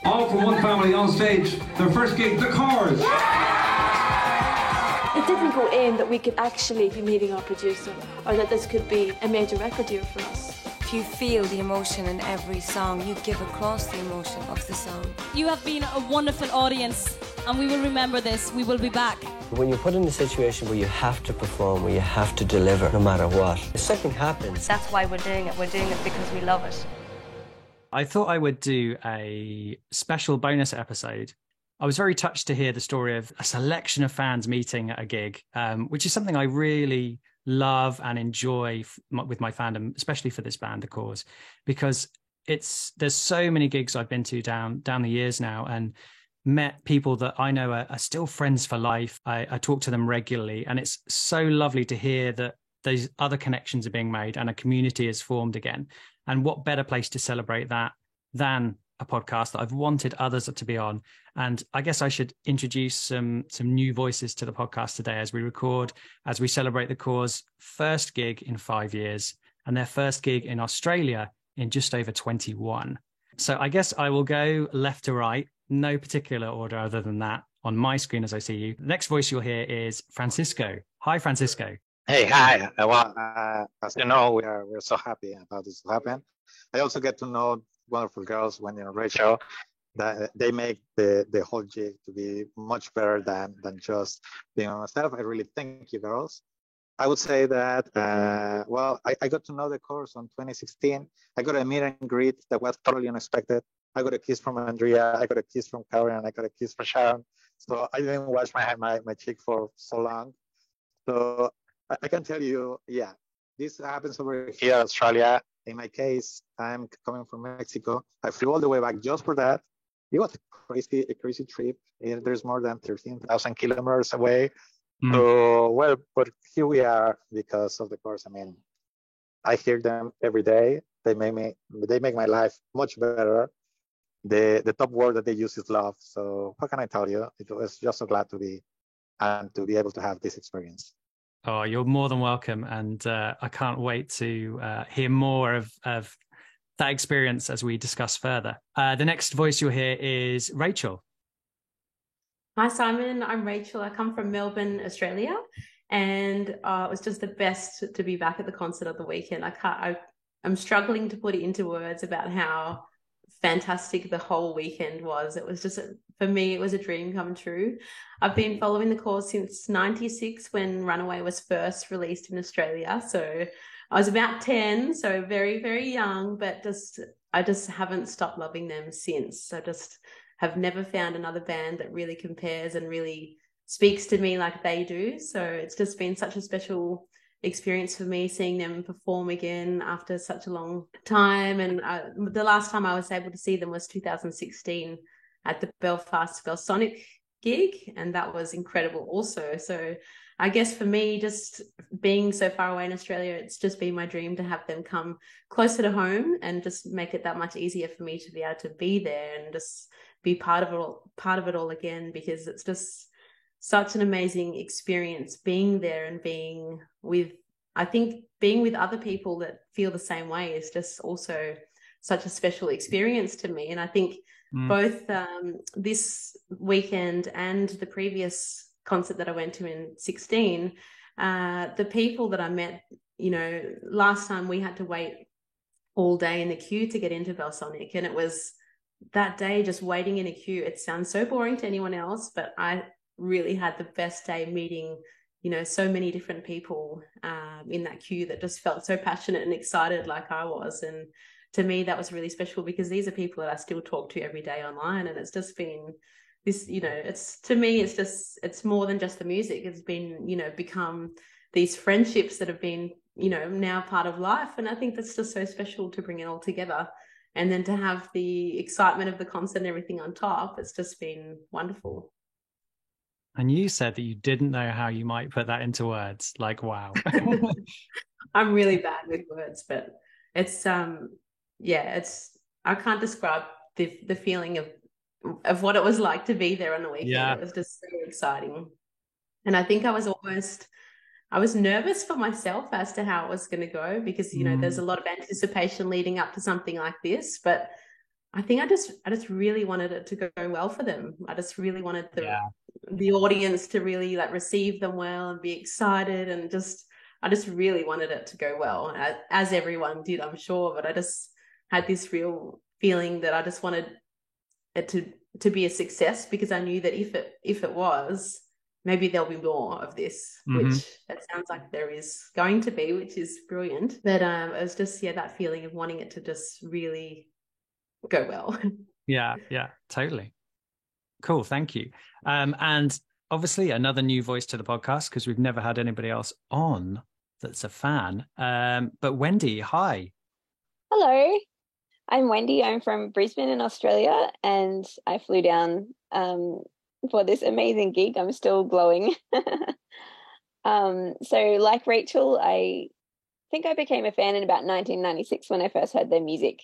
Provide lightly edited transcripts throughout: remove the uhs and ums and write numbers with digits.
All from one family on stage, their first gig, The Corrs. It didn't go in that we could actually be meeting our producer or that this could be a major record deal for us. If you feel the emotion in every song, you give across the emotion of the song. You have been a wonderful audience and we will remember this. We will be back. When you're put in a situation where you have to perform, where you have to deliver no matter what, if something happens. That's why we're doing it. We're doing it because we love it. I thought I would do a special bonus episode. I was very touched to hear the story of a selection of fans meeting at a gig, which is something I really love and enjoy with my fandom, especially for this band, The Corrs, because there's so many gigs I've been to down the years now and met people that I know are still friends for life. I talk to them regularly, and it's so lovely to hear that those other connections are being made and a community is formed again. And what better place to celebrate that than a podcast that I've wanted others to be on. And I guess I should introduce some new voices to the podcast today as we celebrate The Corrs' first gig in 5 years and their first gig in Australia in just over 21. So I guess I will go left to right, no particular order other than that on my screen as I see you. The next voice you'll hear is Francisco. Hi, Francisco. Hey, hi. Well, as you know, we're so happy about this to happen. I also get to know wonderful girls when you're on Rachel, that they make the whole gig to be much better than just being on myself. I really thank you, girls. I would say that, I got to know The Corrs on 2016. I got a meet and greet that was totally unexpected. I got a kiss from Andrea, I got a kiss from Karen, I got a kiss from Sharon. So I didn't wash my cheek for so long. So I can tell you, yeah, this happens over here in Australia. In my case, I'm coming from Mexico. I flew all the way back just for that. It was a crazy trip. There's more than 13,000 kilometers away. So, but here we are because of The Corrs. I mean, I hear them every day. They make my life much better. The top word that they use is love. So what can I tell you? It was just so glad to be able to have this experience. Oh, you're more than welcome. And I can't wait to hear more of that experience as we discuss further. The next voice you'll hear is Rachel. Hi, Simon. I'm Rachel. I come from Melbourne, Australia. And it was just the best to be back at the concert of the weekend. I'm struggling to put it into words about how fantastic the whole weekend was. It was just, for me, it was a dream come true. I've been following The Corrs since 96 when Runaway was first released in Australia. So I was about 10, so very, very young, but I just haven't stopped loving them since. I just have never found another band that really compares and really speaks to me like they do. So it's just been such a special experience for me seeing them perform again after such a long time. And the last time I was able to see them was 2016 at the Belfast Belsonic gig, and that was incredible also. So I guess for me, just being so far away in Australia, it's just been my dream to have them come closer to home and just make it that much easier for me to be able to be there and just be part of it all again, because it's just such an amazing experience being there and being with other people that feel the same way is just also such a special experience to me. And I think both this weekend and the previous concert that I went to in 16, the people that I met, last time we had to wait all day in the queue to get into Belsonic, and it was that day just waiting in a queue. It sounds so boring to anyone else, but I really had the best day meeting, so many different people in that queue that just felt so passionate and excited like I was. And to me, that was really special because these are people that I still talk to every day online. And it's just been this, to me, it's more than just the music. It's been, become these friendships that have been, now part of life. And I think that's just so special to bring it all together. And then to have the excitement of the concert and everything on top, it's just been wonderful. And you said that you didn't know how you might put that into words. Like, wow. I'm really bad with words, but it's, I can't describe the feeling of what it was like to be there on the weekend. Yeah. It was just so exciting. And I think I was nervous for myself as to how it was going to go because, there's a lot of anticipation leading up to something like this, but I think I just really wanted it to go well for them. I just really wanted the audience to really like receive them well and be excited, and I just really wanted it to go well, as everyone did, I'm sure. But I just had this real feeling that I just wanted it to be a success, because I knew that if it was, maybe there'll be more of this, which it sounds like there is going to be, which is brilliant. But it was just that feeling of wanting it to just really go well. Yeah, totally. Cool, thank you. And obviously another new voice to the podcast, because we've never had anybody else on that's a fan. But Wendy, hi. Hello, I'm Wendy. I'm from Brisbane in Australia, and I flew down for this amazing gig. I'm still glowing. So like Rachel, I think I became a fan in about 1996 when I first heard their music.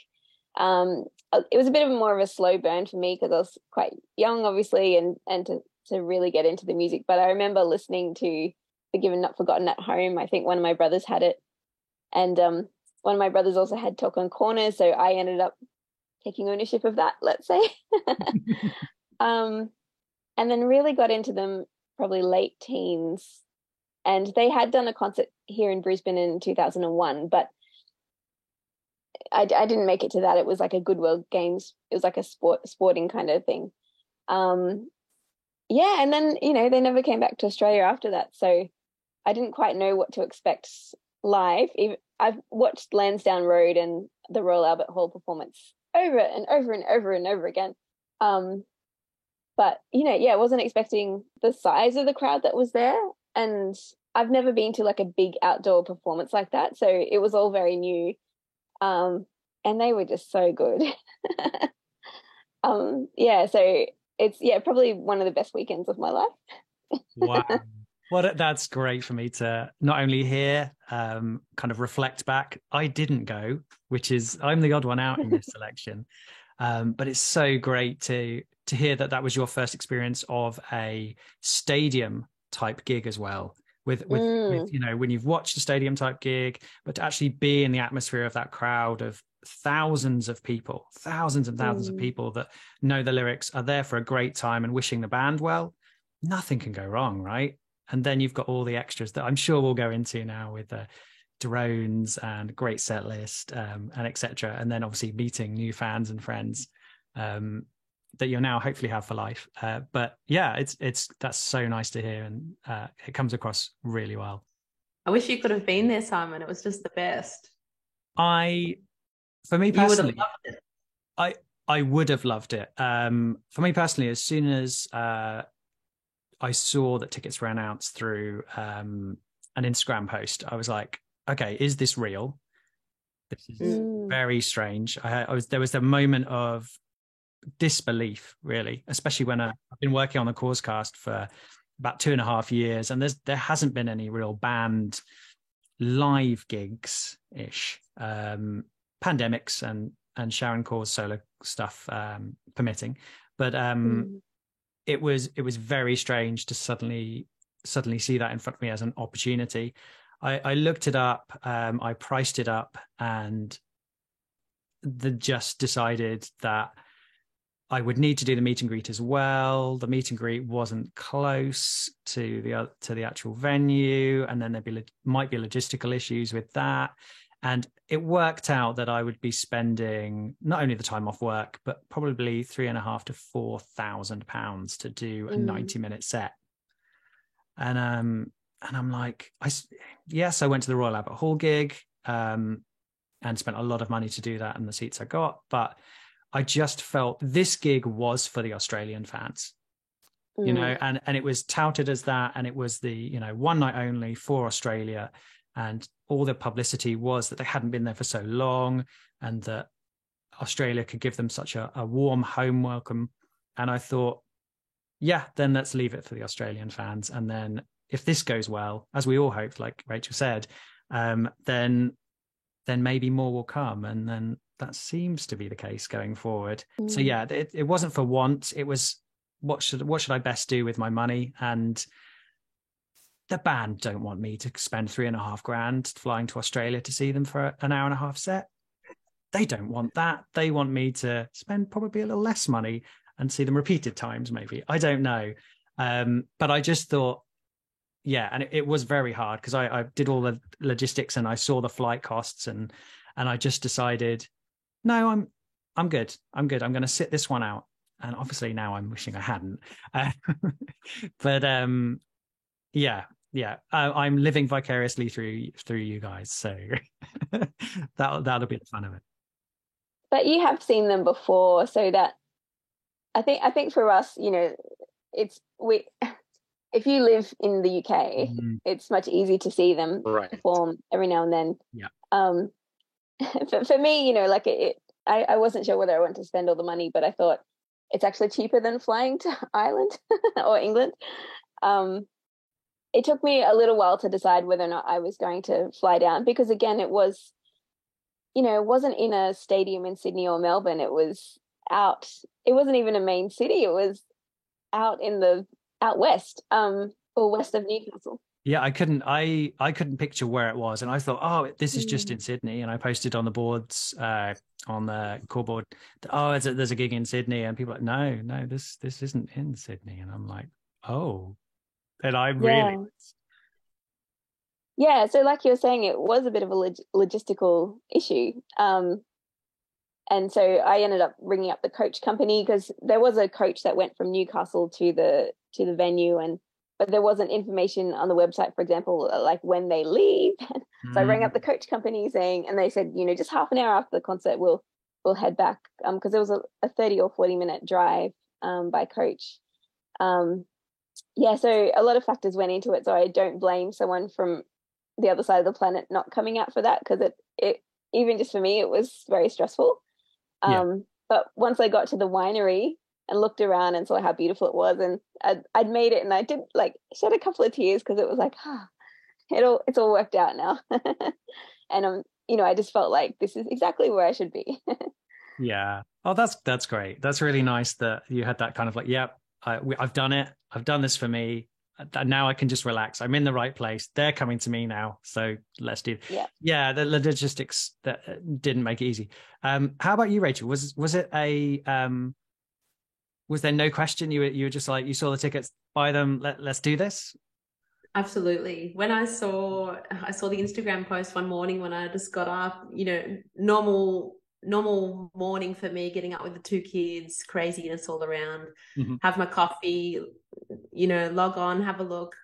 It was a bit of more of a slow burn for me because I was quite young, obviously, and to really get into the music. But I remember listening to Forgiven Not Forgotten at home. I think one of my brothers had it, and one of my brothers also had Talk on Corners, so I ended up taking ownership of that, let's say. And then really got into them probably late teens, and they had done a concert here in Brisbane in 2001, but I didn't make it to that. It was like a Goodwill Games. It was like a sporting kind of thing. Yeah, and then, they never came back to Australia after that, so I didn't quite know what to expect live. I've watched Lansdowne Road and the Royal Albert Hall performance over and over and over and over again. But, I wasn't expecting the size of the crowd that was there. And I've never been to like a big outdoor performance like that. So it was all very new. And they were just so good. So it's, probably one of the best weekends of my life. Wow. Well, that's great for me to not only hear, kind of reflect back. I didn't go, I'm the odd one out in this selection. But it's so great to hear that was your first experience of a stadium type gig as well, with when you've watched a stadium type gig, but to actually be in the atmosphere of that crowd of thousands and thousands of people that know the lyrics, are there for a great time and wishing the band well. Nothing can go wrong, right? And then you've got all the extras that I'm sure we'll go into now with the drones and great set list, and etc. And then obviously meeting new fans and friends that you'll now hopefully have for life. But yeah, that's so nice to hear, and it comes across really well. I wish you could have been there, Simon. It was just the best. For me personally, you would have loved it. I would have loved it. For me personally, as soon as I saw that tickets were announced through an Instagram post, I was like, okay, is this real? This is very strange. There was a moment of disbelief, really, especially when I've been working on the Causecast for about 2.5 years, and there hasn't been any real band live gigs ish, pandemics and Sharon Cause solo stuff permitting, but it was very strange to suddenly see that in front of me as an opportunity. I looked it up, I priced it up, and just decided that I would need to do the meet and greet as well. The meet and greet wasn't close to the actual venue, and then might be logistical issues with that. And it worked out that I would be spending not only the time off work, but probably £3,500 to £4,000 to do a 90-minute set. And I'm like, I went to the Royal Albert Hall gig, and spent a lot of money to do that and the seats I got. But I just felt this gig was for the Australian fans, and it was touted as that. And it was the, one night only for Australia. And all the publicity was that they hadn't been there for so long, and that Australia could give them such a warm home welcome. And I thought, then let's leave it for the Australian fans. And then if this goes well, as we all hoped, like Rachel said, then maybe more will come. And then that seems to be the case going forward. So yeah, it wasn't for want. It was, what should I best do with my money? And the band don't want me to spend $3,500 flying to Australia to see them for an hour and a half set. they don't want that. They want me to spend probably a little less money and see them repeated times, maybe. I don't know. But I just thought, yeah, and it was very hard because I did all the logistics and I saw the flight costs and I just decided, no, I'm good. I'm good. I'm going to sit this one out. And obviously now I'm wishing I hadn't. But I'm living vicariously through you guys. So that'll be the fun of it. But you have seen them before, so that I think for us, you know, if you live in the UK, it's much easier to see them perform every now and then. Yeah. For me, you know, like I wasn't sure whether I wanted to spend all the money, but I thought it's actually cheaper than flying to Ireland or England. It took me a little while to decide whether or not I was going to fly down, because again, it was, you know, it wasn't in a stadium in Sydney or Melbourne. It was out. It wasn't even a main city. It was out west, or west of Newcastle. Yeah, I couldn't picture where it was, and I thought, oh, this is just in Sydney, and I posted on the boards, on the core board, oh, there's a gig in Sydney, and people are like, no, this isn't in Sydney, and I'm like, oh, and I really, yeah. So, like you were saying, it was a bit of a logistical issue, and so I ended up ringing up the coach company, because there was a coach that went from Newcastle to the venue, but there wasn't information on the website, for example, like when they leave. So I rang up the coach company and they said, you know, just half an hour after the concert, we'll head back, because there was a 30 or 40 minute drive by coach. So a lot of factors went into it. So I don't blame someone from the other side of the planet not coming out for that, because it even just for me, it was very stressful. But once I got to the winery and looked around and saw how beautiful it was, and I'd made it, and I did like shed a couple of tears, because it was like, it's all worked out now. And you know, I just felt like this is exactly where I should be. Yeah. Oh, that's great. That's really nice that you had that kind of like, I've done it. I've done this for me. Now I can just relax. I'm in the right place. They're coming to me now. So let's do it. Yeah. The logistics that didn't make it easy. How about you, Rachel? Was it was there no question? You were just like, you saw the tickets, buy them, let's do this? Absolutely. When I saw the Instagram post one morning when I just got up, you know, normal morning for me, getting up with the two kids, craziness all around, have my coffee, you know, log on, have a look,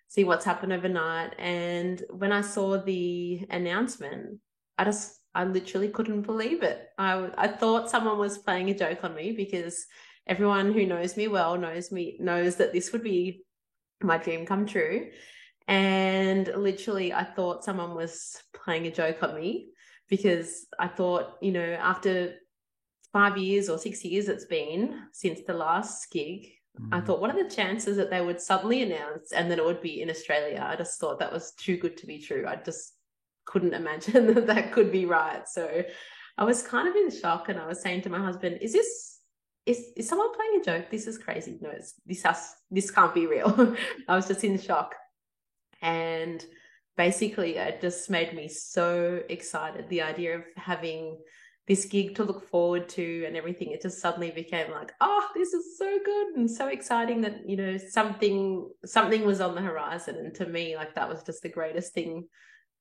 see what's happened overnight. And when I saw the announcement, I literally couldn't believe it. I thought someone was playing a joke on me, because everyone who knows me well knows that this would be my dream come true. And literally I thought someone was playing a joke on me, because I thought, you know, after 5 years or 6 years it's been since the last gig, I thought, what are the chances that they would suddenly announce and that it would be in Australia? I just thought that was too good to be true. I just couldn't imagine that could be right. So I was kind of in shock, and I was saying to my husband, is someone playing a joke? This is crazy. No, this can't be real. I was just in shock. And basically it just made me so excited. The idea of having this gig to look forward to and everything, it just suddenly became like, oh, this is so good and so exciting that, you know, something was on the horizon. And to me, like, that was just the greatest thing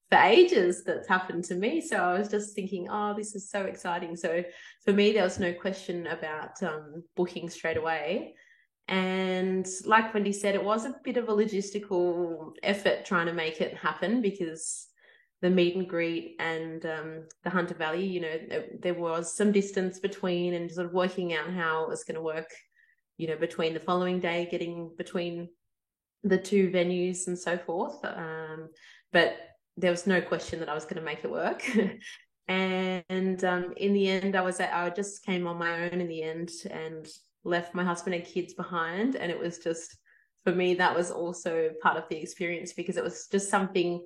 for ages that's happened to me. So I was just thinking, oh, this is so exciting. So for me, there was no question about booking straight away. And like Wendy said, it was a bit of a logistical effort trying to make it happen, because the meet and greet and the Hunter Valley, you know, there was some distance between, and sort of working out how it was going to work, you know, between the following day, getting between the two venues and so forth. But there was no question that I was going to make it work. And in the end, I just came on my own in the end and left my husband and kids behind. And it was just, for me, that was also part of the experience, because it was just something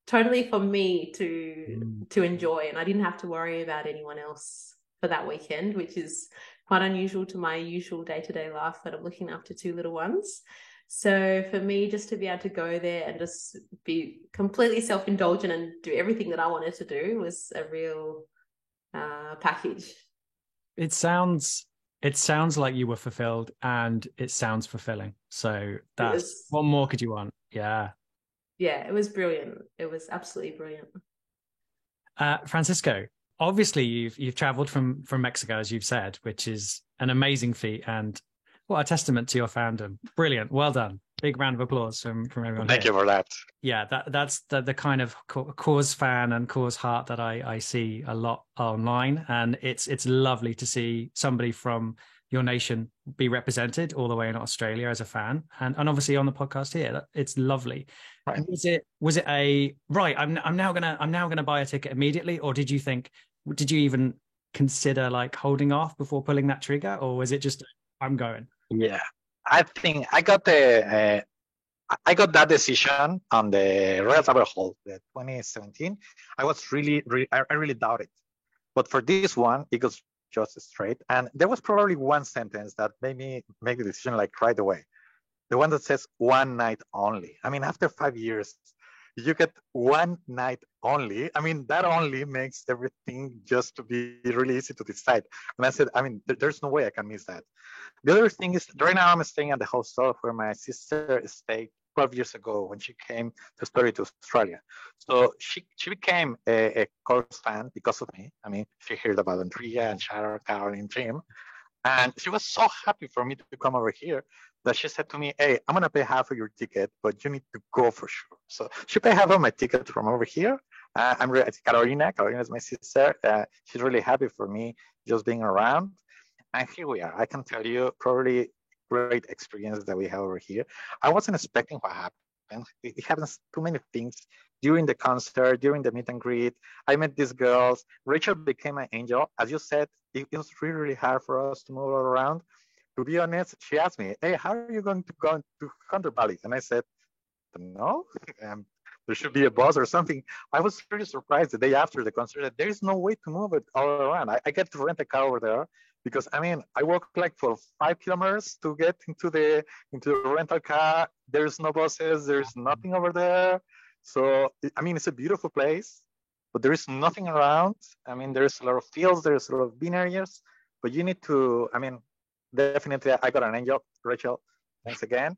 totally for me to enjoy, and I didn't have to worry about anyone else for that weekend, which is quite unusual to my usual day-to-day life, that I'm looking after two little ones. So for me, just to be able to go there and just be completely self-indulgent and do everything that I wanted to do was a package. It sounds like you were fulfilled, and it sounds fulfilling. So what more could you want? Yeah. Yeah, it was brilliant. It was absolutely brilliant. Francisco, obviously you've traveled from Mexico, as you've said, which is an amazing feat, and what a testament to your fandom. Brilliant. Well done. Big round of applause from everyone. Thank you for that. Yeah, that's the kind of Cause fan and Cause heart that I see a lot online, and it's lovely to see somebody from your nation be represented all the way in Australia as a fan, and obviously on the podcast here. It's lovely. Right. Was it a right? I'm now gonna buy a ticket immediately, or did you even consider like holding off before pulling that trigger, or was it just I'm going? Yeah, I think I got that decision on the Royal Albert Hall, the 2017. I was really, I really doubted, but for this one, it goes just straight. And there was probably one sentence that made me make the decision like right away. The one that says one night only. I mean, after 5 years, you get one night only. I mean, that only makes everything just to be really easy to decide. And I said, I mean, there's no way I can miss that. The other thing is, right now I'm staying at the hostel where my sister stayed 12 years ago when she came to study to Australia. So she became a Course fan because of me. I mean, she heard about Andrea and Sharon, Caroline, Jim. And she was so happy for me to come over here that she said to me, hey, I'm going to pay half of your ticket, but you need to go for sure. So she paid half of my ticket from over here. Carolina is my sister. She's really happy for me just being around. And here we are. I can tell you probably great experience that we have over here. I wasn't expecting what happened. It happens too many things during the concert, during the meet and greet. I met these girls. Rachel became an angel. As you said, it was really, really hard for us to move around. To be honest, she asked me, hey, how are you going to go to Hunter Valley? And I said, no, there should be a bus or something. I was pretty surprised the day after the concert that there is no way to move it all around. I get to rent a car over there because, I mean, I walk like for 5 kilometers to get into the rental car. There's no buses. There's nothing over there. So, I mean, it's a beautiful place, but there is nothing around. I mean, there's a lot of fields. There's a lot of bean areas, but you need to, I mean, definitely I got an angel, Rachel. Thanks again.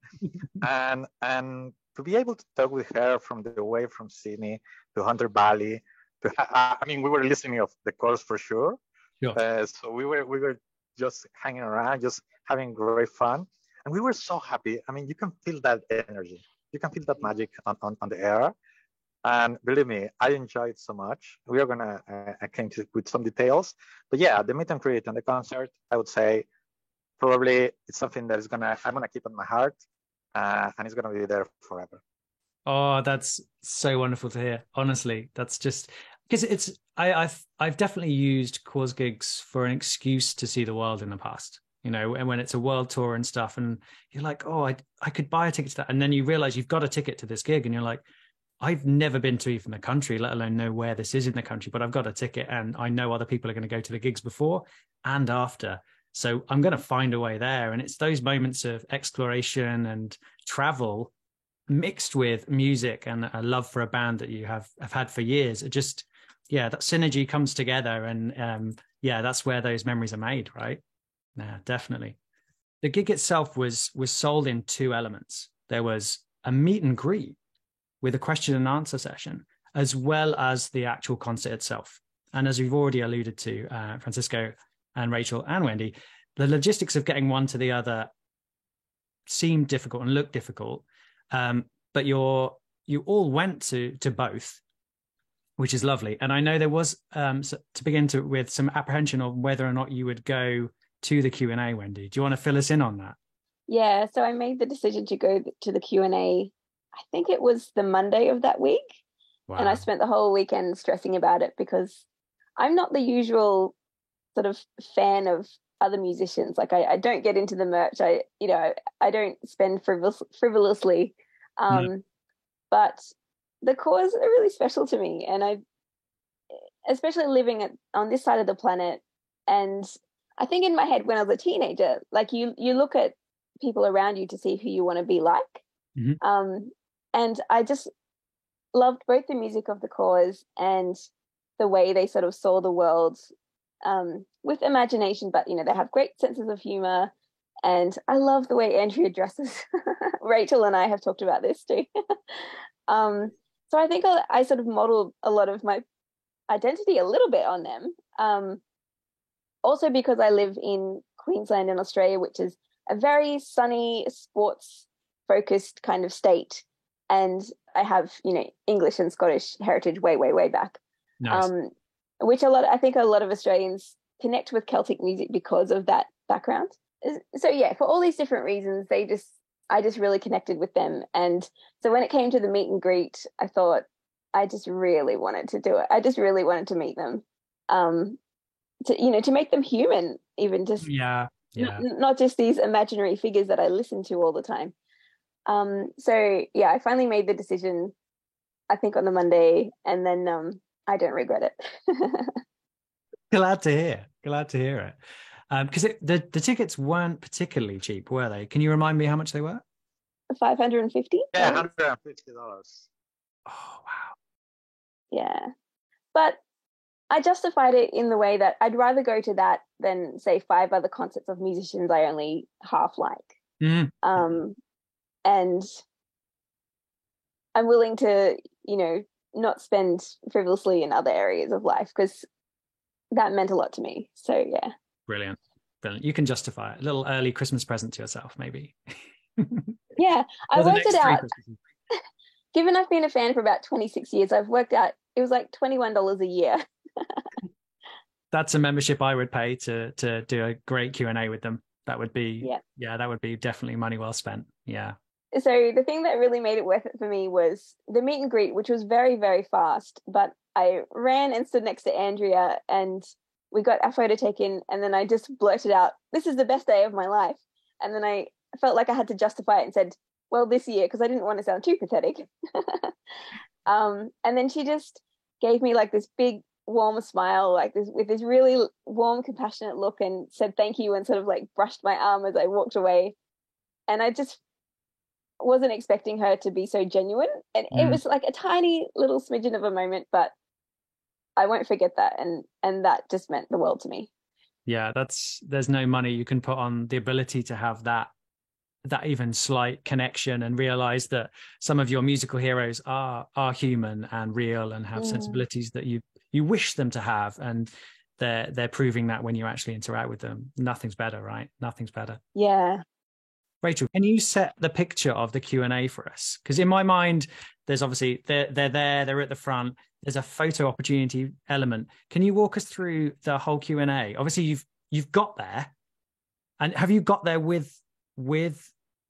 and to be able to talk with her from the way from Sydney to Hunter Valley, I mean, we were listening of the course for sure. Sure. So we were just hanging around, just having great fun, and we were so happy. I mean, you can feel that energy, you can feel that magic on the air, and believe me, I enjoyed it so much. We are gonna I came to with some details, but yeah, the meet and greet and the concert, I would say probably it's something that I'm gonna keep in my heart, and it's gonna be there forever. Oh, that's so wonderful to hear. Honestly, that's just because I've definitely used Cause gigs for an excuse to see the world in the past. You know, and when it's a world tour and stuff, and you're like, oh, I could buy a ticket to that, and then you realize you've got a ticket to this gig, and you're like, I've never been to even the country, let alone know where this is in the country, but I've got a ticket, and I know other people are going to go to the gigs before and after. So I'm going to find a way there. And it's those moments of exploration and travel mixed with music and a love for a band that you have had for years. It just, yeah, that synergy comes together. And yeah, that's where those memories are made, right? Yeah, definitely. The gig itself was sold in 2 elements. There was a meet and greet with a question and answer session, as well as the actual concert itself. And as we've already alluded to, Francisco and Rachel and Wendy, the logistics of getting one to the other seemed difficult and looked difficult. But you all went to both, which is lovely. And I know there was, to begin with some apprehension of whether or not you would go to the Q&A, Wendy. Do you want to fill us in on that? Yeah, so I made the decision to go to the Q&A. I think it was the Monday of that week. Wow. And I spent the whole weekend stressing about it because I'm not the usual sort of fan of other musicians. Like I don't get into the merch. I don't spend frivolously. But the Cause are really special to me, and I, especially living on this side of the planet. And I think in my head when I was a teenager, like you look at people around you to see who you want to be like. Mm-hmm. And I just loved both the music of the Cause and the way they sort of saw the world with imagination, but they have great senses of humor. And I love the way Andrea dresses. Rachel and I have talked about this too. So I think I sort of modeled a lot of my identity a little bit on them. Also because I live in Queensland in Australia, which is a very sunny, sports-focused kind of state. And I have, English and Scottish heritage way, way, way back. Nice. Which I think a lot of Australians connect with Celtic music because of that background. So yeah, for all these different reasons, I just really connected with them. And so when it came to the meet and greet, I thought I just really wanted to do it. I just really wanted to meet them, to make them human, even just not just these imaginary figures that I listen to all the time. So yeah, I finally made the decision, I think on the Monday, and then I don't regret it. Glad to hear it. Because the tickets weren't particularly cheap, were they? Can you remind me how much they were? $550. Yeah, $150. Oh, wow. Yeah. But I justified it in the way that I'd rather go to that than, say, 5 other concerts of musicians I only half like. Mm-hmm. And I'm willing to, not spend frivolously in other areas of life because that meant a lot to me. So, yeah. Brilliant. You can justify it. A little early Christmas present to yourself, maybe. Yeah, I worked it out. Given I've been a fan for about 26 years, I've worked out it was like $21 a year. That's a membership I would pay to do a great Q&A with them. That would be, that would be definitely money well spent. Yeah. So the thing that really made it worth it for me was the meet and greet, which was very, very fast. But I ran and stood next to Andrea and we got our photo taken, and then I just blurted out, "This is the best day of my life." And then I felt like I had to justify it and said, "Well, this year," because I didn't want to sound too pathetic. And then she just gave me like this big warm smile, like this, with this really warm, compassionate look, and said thank you and sort of like brushed my arm as I walked away. And I just wasn't expecting her to be so genuine. And it was like a tiny little smidgen of a moment, but I won't forget that, and that just meant the world to me. Yeah, there's no money you can put on the ability to have that even slight connection and realize that some of your musical heroes are human and real and have sensibilities that you wish them to have, and they're proving that when you actually interact with them. Nothing's better, right? Nothing's better. Yeah. Rachel, can you set the picture of the Q&A for us? Because in my mind, there's obviously they're there, they're at the front. There's a photo opportunity element. Can you walk us through the whole Q&A? Obviously, you've got there, and have you got there with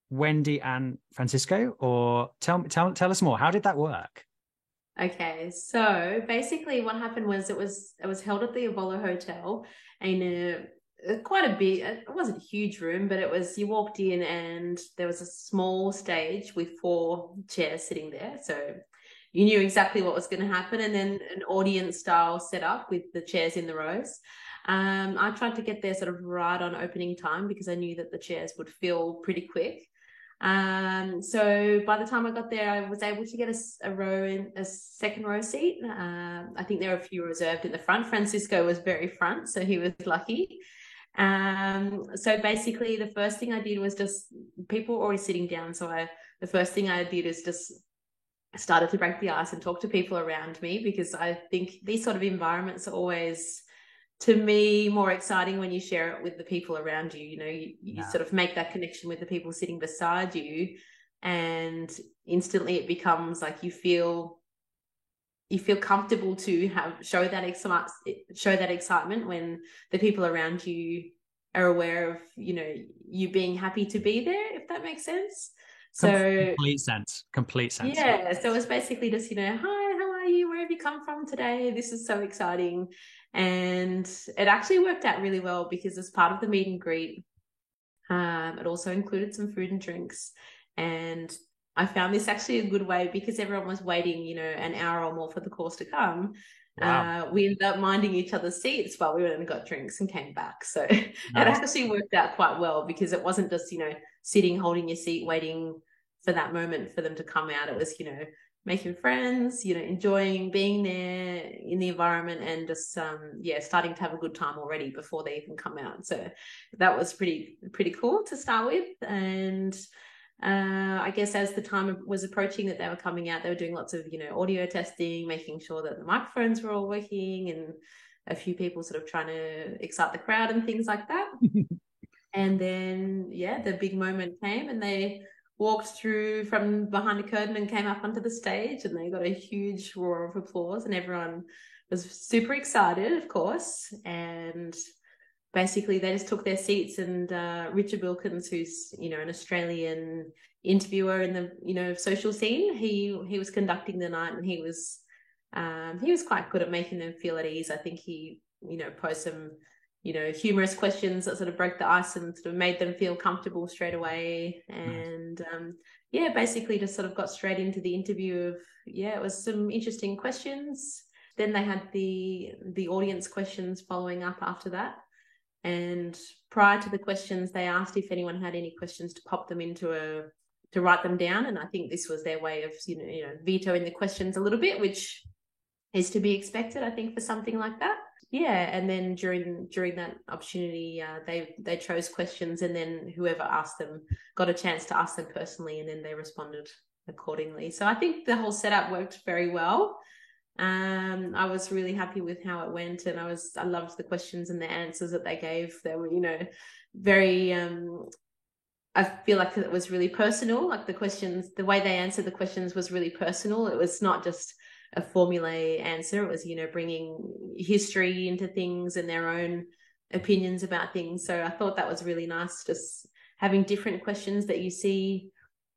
Wendy and Francisco? Or tell us more. How did that work? Okay, so basically, what happened was it was held at the Apollo Hotel in quite a big, it wasn't a huge room, but you walked in and there was a small stage with 4 chairs sitting there. So you knew exactly what was going to happen, and then an audience style set up with the chairs in the rows. I tried to get there sort of right on opening time because I knew that the chairs would fill pretty quick. So by the time I got there, I was able to get a second row seat. I think there were a few reserved in the front. Francisco was very front, so he was lucky. So basically the first thing I did was just, people were already sitting down. So the first thing I did is just started to break the ice and talk to people around me, because I think these sort of environments are always, to me, more exciting when you share it with the people around you. You sort of make that connection with the people sitting beside you, and instantly it becomes like you feel comfortable to show that excitement when the people around you are aware of you being happy to be there, if that makes sense. So complete sense. Yeah, so it was basically just hi, how are you, where have you come from today, this is so exciting. And it actually worked out really well, because as part of the meet and greet, it also included some food and drinks, and I found this actually a good way, because everyone was waiting an hour or more for the course to come. Wow. We ended up minding each other's seats while we went and got drinks and came back. So nice. It actually worked out quite well, because it wasn't just sitting holding your seat waiting for that moment for them to come out. It was making friends, enjoying being there in the environment, and just starting to have a good time already before they even come out. So that was pretty cool to start with. And I guess as the time was approaching that they were coming out, they were doing lots of audio testing, making sure that the microphones were all working, and a few people sort of trying to excite the crowd and things like that. And then the big moment came, and they walked through from behind a curtain and came up onto the stage, and they got a huge roar of applause, and everyone was super excited, of course. And basically they just took their seats, and Richard Wilkins, who's an Australian interviewer in the social scene, he was conducting the night, and he was quite good at making them feel at ease. I think he posed some humorous questions that sort of broke the ice and sort of made them feel comfortable straight away. And basically just sort of got straight into the interview of it was some interesting questions. Then they had the audience questions following up after that. And prior to the questions, they asked if anyone had any questions to pop them into to write them down. And I think this was their way of vetoing the questions a little bit, which is to be expected, I think, for something like that. And then during that opportunity, they chose questions, and then whoever asked them got a chance to ask them personally, and then they responded accordingly. So I think the whole setup worked very well. I was really happy with how it went, and I loved the questions and the answers that they gave. They were, very I feel like it was really personal. Like the questions, the way they answered the questions was really personal. It was not just a formulae answer. It was, bringing history into things and their own opinions about things. So I thought that was really nice, just having different questions that you see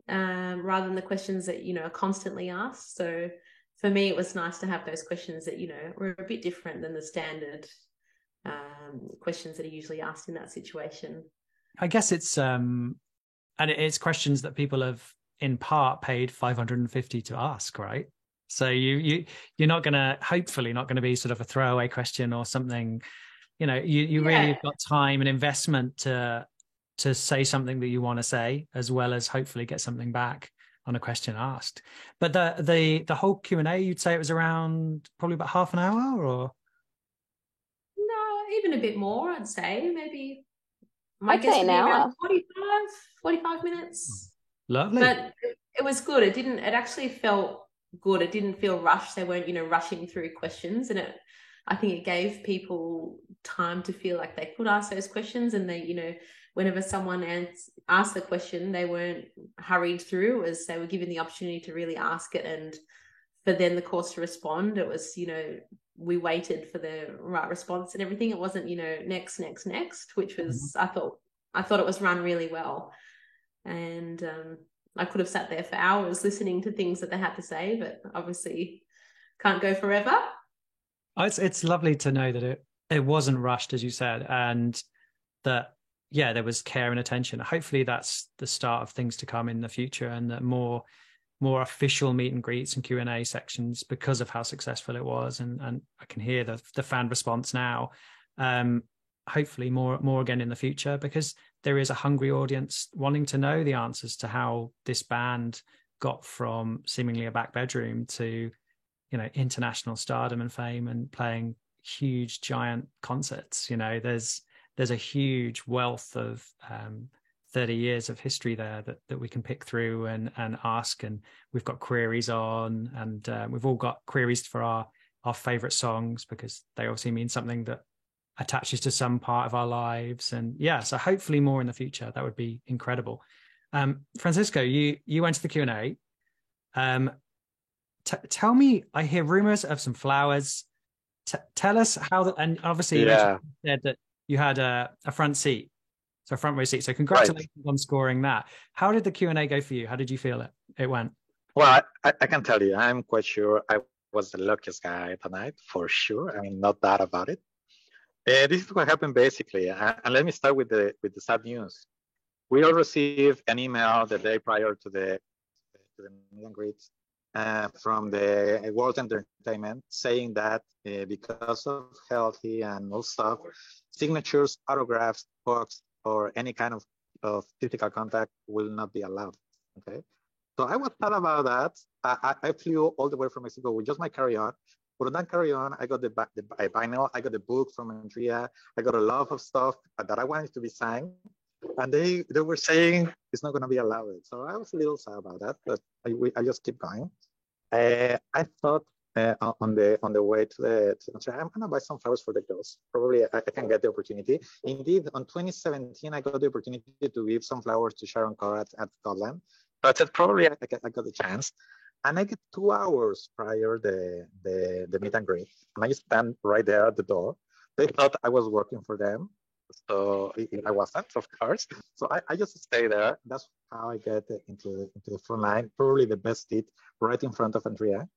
rather than the questions that, are constantly asked. So for me, it was nice to have those questions that, were a bit different than the standard questions that are usually asked in that situation. I guess it's it's questions that people have in part paid $550 to ask, right? So you're not going to, hopefully not going to be sort of a throwaway question or something. You really have got time and investment to say something that you want to say, as well as hopefully get something back on a question asked. But the whole Q&A, you'd say it was around probably about half an hour, or? No, even a bit more, I'd say. Maybe I'd say an hour. 45 minutes. Lovely. But it was good. It actually felt good. It didn't feel rushed. They weren't, rushing through questions, and I think it gave people time to feel like they could ask those questions, and they, whenever someone asked the question, they weren't hurried through, as they were given the opportunity to really ask it, and for then the course to respond. It was, we waited for the right response and everything. It wasn't, next, which was, I thought it was run really well. And I could have sat there for hours listening to things that they had to say, but obviously can't go forever. It's lovely to know that it wasn't rushed, as you said, and that there was care and attention. Hopefully that's the start of things to come in the future, and that more official meet and greets and Q&A sections, because of how successful it was, and I can hear the fan response now. Hopefully more again in the future, because there is a hungry audience wanting to know the answers to how this band got from seemingly a back bedroom to, international stardom and fame, and playing huge, giant concerts. There's a huge wealth of 30 years of history there that we can pick through and ask, and we've got queries on, and we've all got queries for our favorite songs, because they obviously mean something that attaches to some part of our lives. And so hopefully more in the future. That would be incredible. Francisco, you went to the Q&A. Tell me, I hear rumors of some flowers. Tell us how and obviously you said that you had a front seat, so a front row seat, so congratulations on scoring that. How did the Q&A go for you? How did you feel it went? Well, I can tell you, I'm quite sure I was the luckiest guy tonight, for sure. I mean, not bad about it. This is what happened basically, and let me start with the sad news. We all received an email the day prior to the meet and greet from the World Entertainment, saying that because of healthy and all stuff, signatures, autographs, hugs, or any kind of physical contact will not be allowed. Okay, So I was sad about that. I flew all the way from Mexico with just my carry-on. But on that carry-on, I got the vinyl, I got the book from Andrea, I got a lot of stuff that I wanted to be signed. And they were saying it's not going to be allowed. So I was a little sad about that, but I just keep going. I thought on the way to the I'm going to buy some flowers for the girls. Probably I can get the opportunity. Indeed, on 2017, I got the opportunity to give some flowers to Sharon Carr at Scotland. So I said, probably I got the chance. And I get 2 hours prior the meet and greet. And I stand right there at the door. They thought I was working for them. So I wasn't, of course. So I just stay there. That's how I get into the front line. Probably the best seat right in front of Andrea.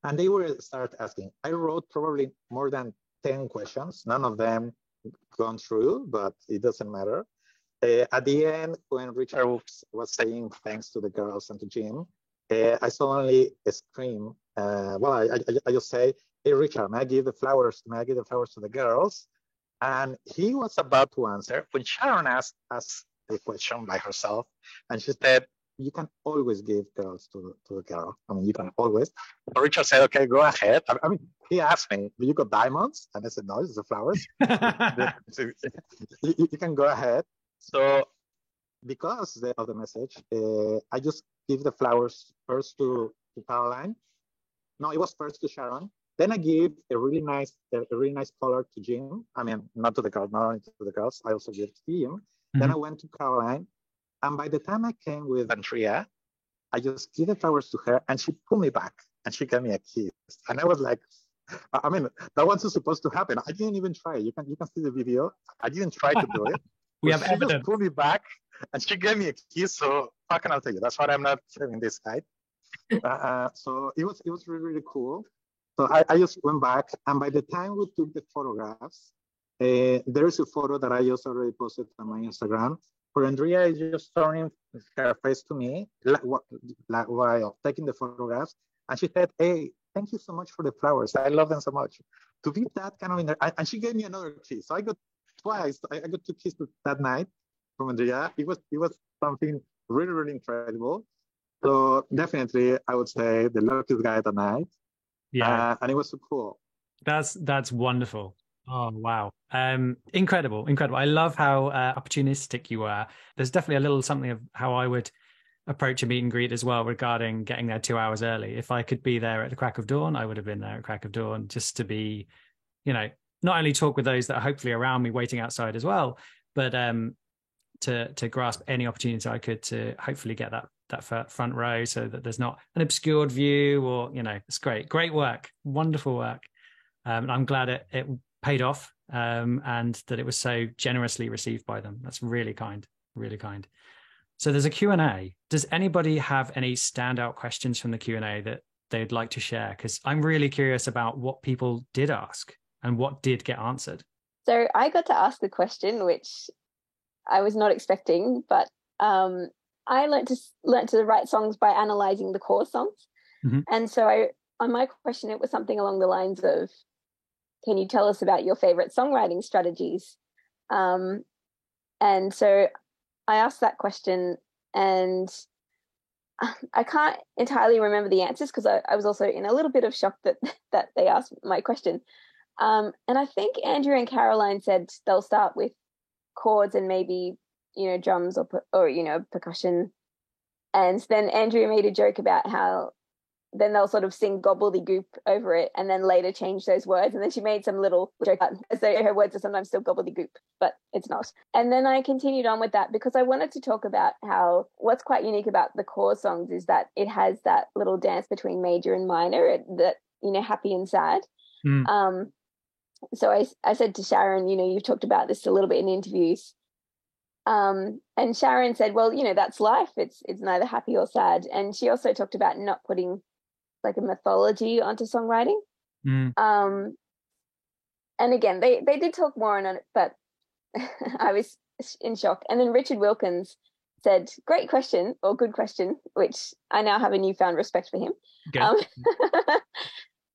And they were start asking. I wrote probably more than 10 questions. None of them gone through, but it doesn't matter. At the end, when Richard was saying thanks to the girls and to Jim, I suddenly scream. I just say, "Hey, Richard, may I give the flowers? May I give the flowers to the girls?" And he was about to answer when Sharon asked the question by herself, and she said, "You can always give girls to the girl. I mean, you can always." So Richard said, "Okay, go ahead." I mean, he asked me, "Do you got diamonds?" And I said, "No, it's the flowers." You can go ahead. So because of the message, I just give the flowers first to Caroline. No, it was first to Sharon. Then I gave a really nice color to Jim. I mean, not to the girls, not only to the girls. I also gave to him. Mm-hmm. Then I went to Caroline. And by the time I came with Andrea, I just gave the flowers to her and she pulled me back and she gave me a kiss. And I was like, I mean, that wasn't supposed to happen. I didn't even try. You can see the video. I didn't try to do it. We have evidence. She just pulled me back and she gave me a kiss. So how can I tell you? That's why I'm not sharing this side. So it was really, really cool. So I just went back, and by the time we took the photographs, there is a photo that I just already posted on my Instagram where Andrea is just turning her face to me while taking the photographs, and she said, "Hey, thank you so much for the flowers. I love them so much." To be that kind of in there, and she gave me another kiss. So I got twice. I got 2 kisses that night from Andrea. It was something really, really incredible. So definitely, I would say the luckiest guy that night. Yeah, and it was so cool. That's wonderful. Oh wow, incredible. I love how opportunistic you were. There's definitely a little something of how I would approach a meet and greet as well regarding getting there 2 hours early. If I could be there at the crack of dawn, I would have been there at crack of dawn, just to be, not only talk with those that are hopefully around me waiting outside as well, but to grasp any opportunity I could to hopefully get that front row so that there's not an obscured view or, it's great work, wonderful work. And I'm glad it paid off and that it was so generously received by them. That's really kind, really kind. So there's a Q&A. Does anybody have any standout questions from the Q&A that they'd like to share? Because I'm really curious about what people did ask and what did get answered. So I got to ask the question, which I was not expecting, but I learned to write songs by analysing the core songs. Mm-hmm. And so on my question, it was something along the lines of, can you tell us about your favourite songwriting strategies? And so I asked that question, and I can't entirely remember the answers because I was also in a little bit of shock that they asked my question. And I think Andrew and Caroline said they'll start with chords and maybe, drums or percussion. And then Andrea made a joke about how then they'll sort of sing gobbledygook over it and then later change those words. And then she made some little joke as though her words are sometimes still gobbledygook, but it's not. And then I continued on with that because I wanted to talk about how what's quite unique about the core songs is that it has that little dance between major and minor, that, happy and sad. Mm. So I said to Sharon, you've talked about this a little bit in interviews. And Sharon said, well, that's life. It's neither happy or sad. And she also talked about not putting like a mythology onto songwriting. Mm. And again, they did talk more on it, but I was in shock. And then Richard Wilkins said, great question or good question, which I now have a newfound respect for him.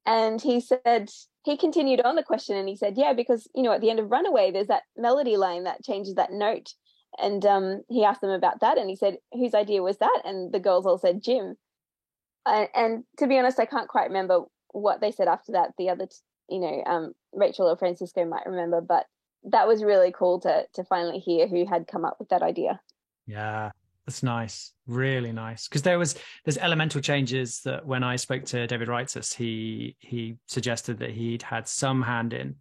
And he said, he continued on the question and he said, yeah, because, at the end of Runaway, there's that melody line that changes that note. And he asked them about that, and he said, whose idea was that? And the girls all said Jim. And to be honest, I can't quite remember what they said after that. The other, Rachel or Francisco might remember, but that was really cool to finally hear who had come up with that idea. Yeah, that's nice. Really nice. Because there's elemental changes that when I spoke to David Reitzes, he suggested that he'd had some hand in,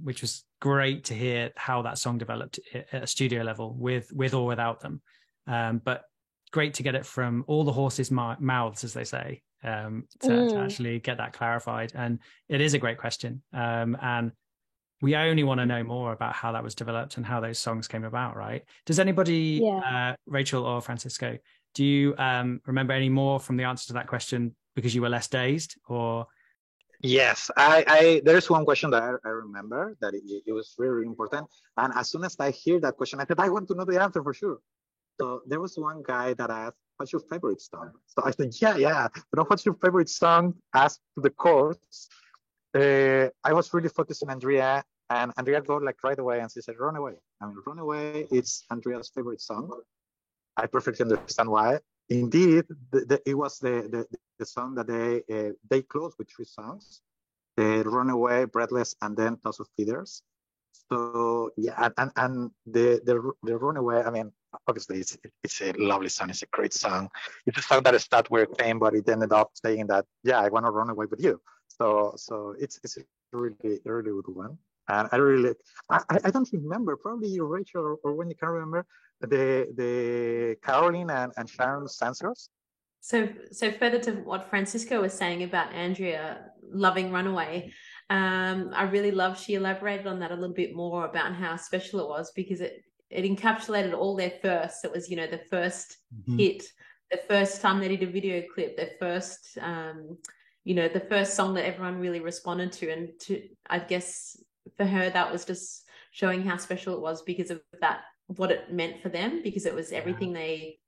which was great to hear how that song developed at a studio level with or without them. But great to get it from all the horses' mouths, as they say, to actually get that clarified. And it is a great question. And we only want to know more about how that was developed and how those songs came about, right? Does anybody, Rachel or Francisco, do you remember any more from the answer to that question because you were less dazed, or? Yes, I there's one question that I remember that it was really important. And as soon as I hear that question, I said, I want to know the answer for sure. So there was one guy that asked, what's your favorite song? So I said, yeah. But what's your favorite song? Asked to the chorus. I was really focused on Andrea, and Andrea go like right away, and she said, Runaway. I mean, Runaway, it's Andrea's favorite song. I perfectly understand why. Indeed, it was the song that they closed with 3 songs, Runaway, Breathless, and then Toss of Feathers. So yeah, and the Runaway, I mean, obviously it's a lovely song, it's a great song. It's a song that started with pain, but it ended up saying that, yeah, I want to run away with you. So it's a really good one. And I don't remember, probably you, Rachel, or when you can remember the Caroline and Sharon's answers. So further to what Francisco was saying about Andrea loving Runaway, I really loved she elaborated on that a little bit more about how special it was, because it encapsulated all their firsts. It was, the first hit, the first time they did a video clip, their first, the first song that everyone really responded to. And I guess for her, that was just showing how special it was because of that, what it meant for them, because it was everything they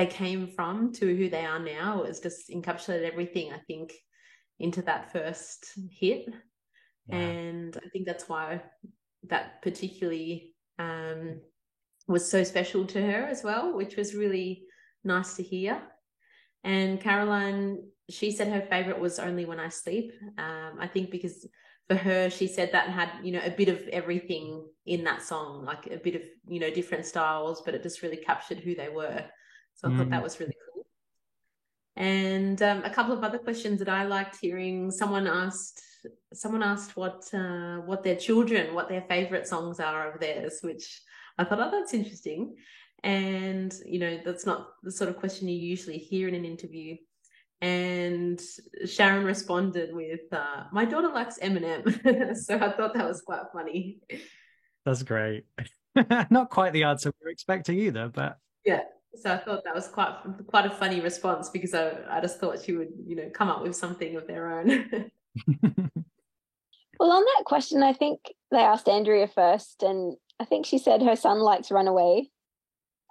came from to who they are now. It was just encapsulated everything, I think, into that first hit. And I think that's why that particularly was so special to her as well, which was really nice to hear. And Caroline, she said her favorite was Only When I Sleep. I think because for her, she said that had, a bit of everything in that song, like a bit of, different styles, but it just really captured who they were. So I thought that was really cool. And a couple of other questions that I liked hearing. Someone asked what their favorite songs are of theirs, which I thought, oh, that's interesting. And, that's not the sort of question you usually hear in an interview. And Sharon responded with, my daughter likes Eminem. So I thought that was quite funny. That's great. Not quite the answer we were expecting either, but. Yeah. So I thought that was quite a funny response, because I just thought she would, come up with something of their own. Well, on that question, I think they asked Andrea first, and I think she said her son likes Runaway,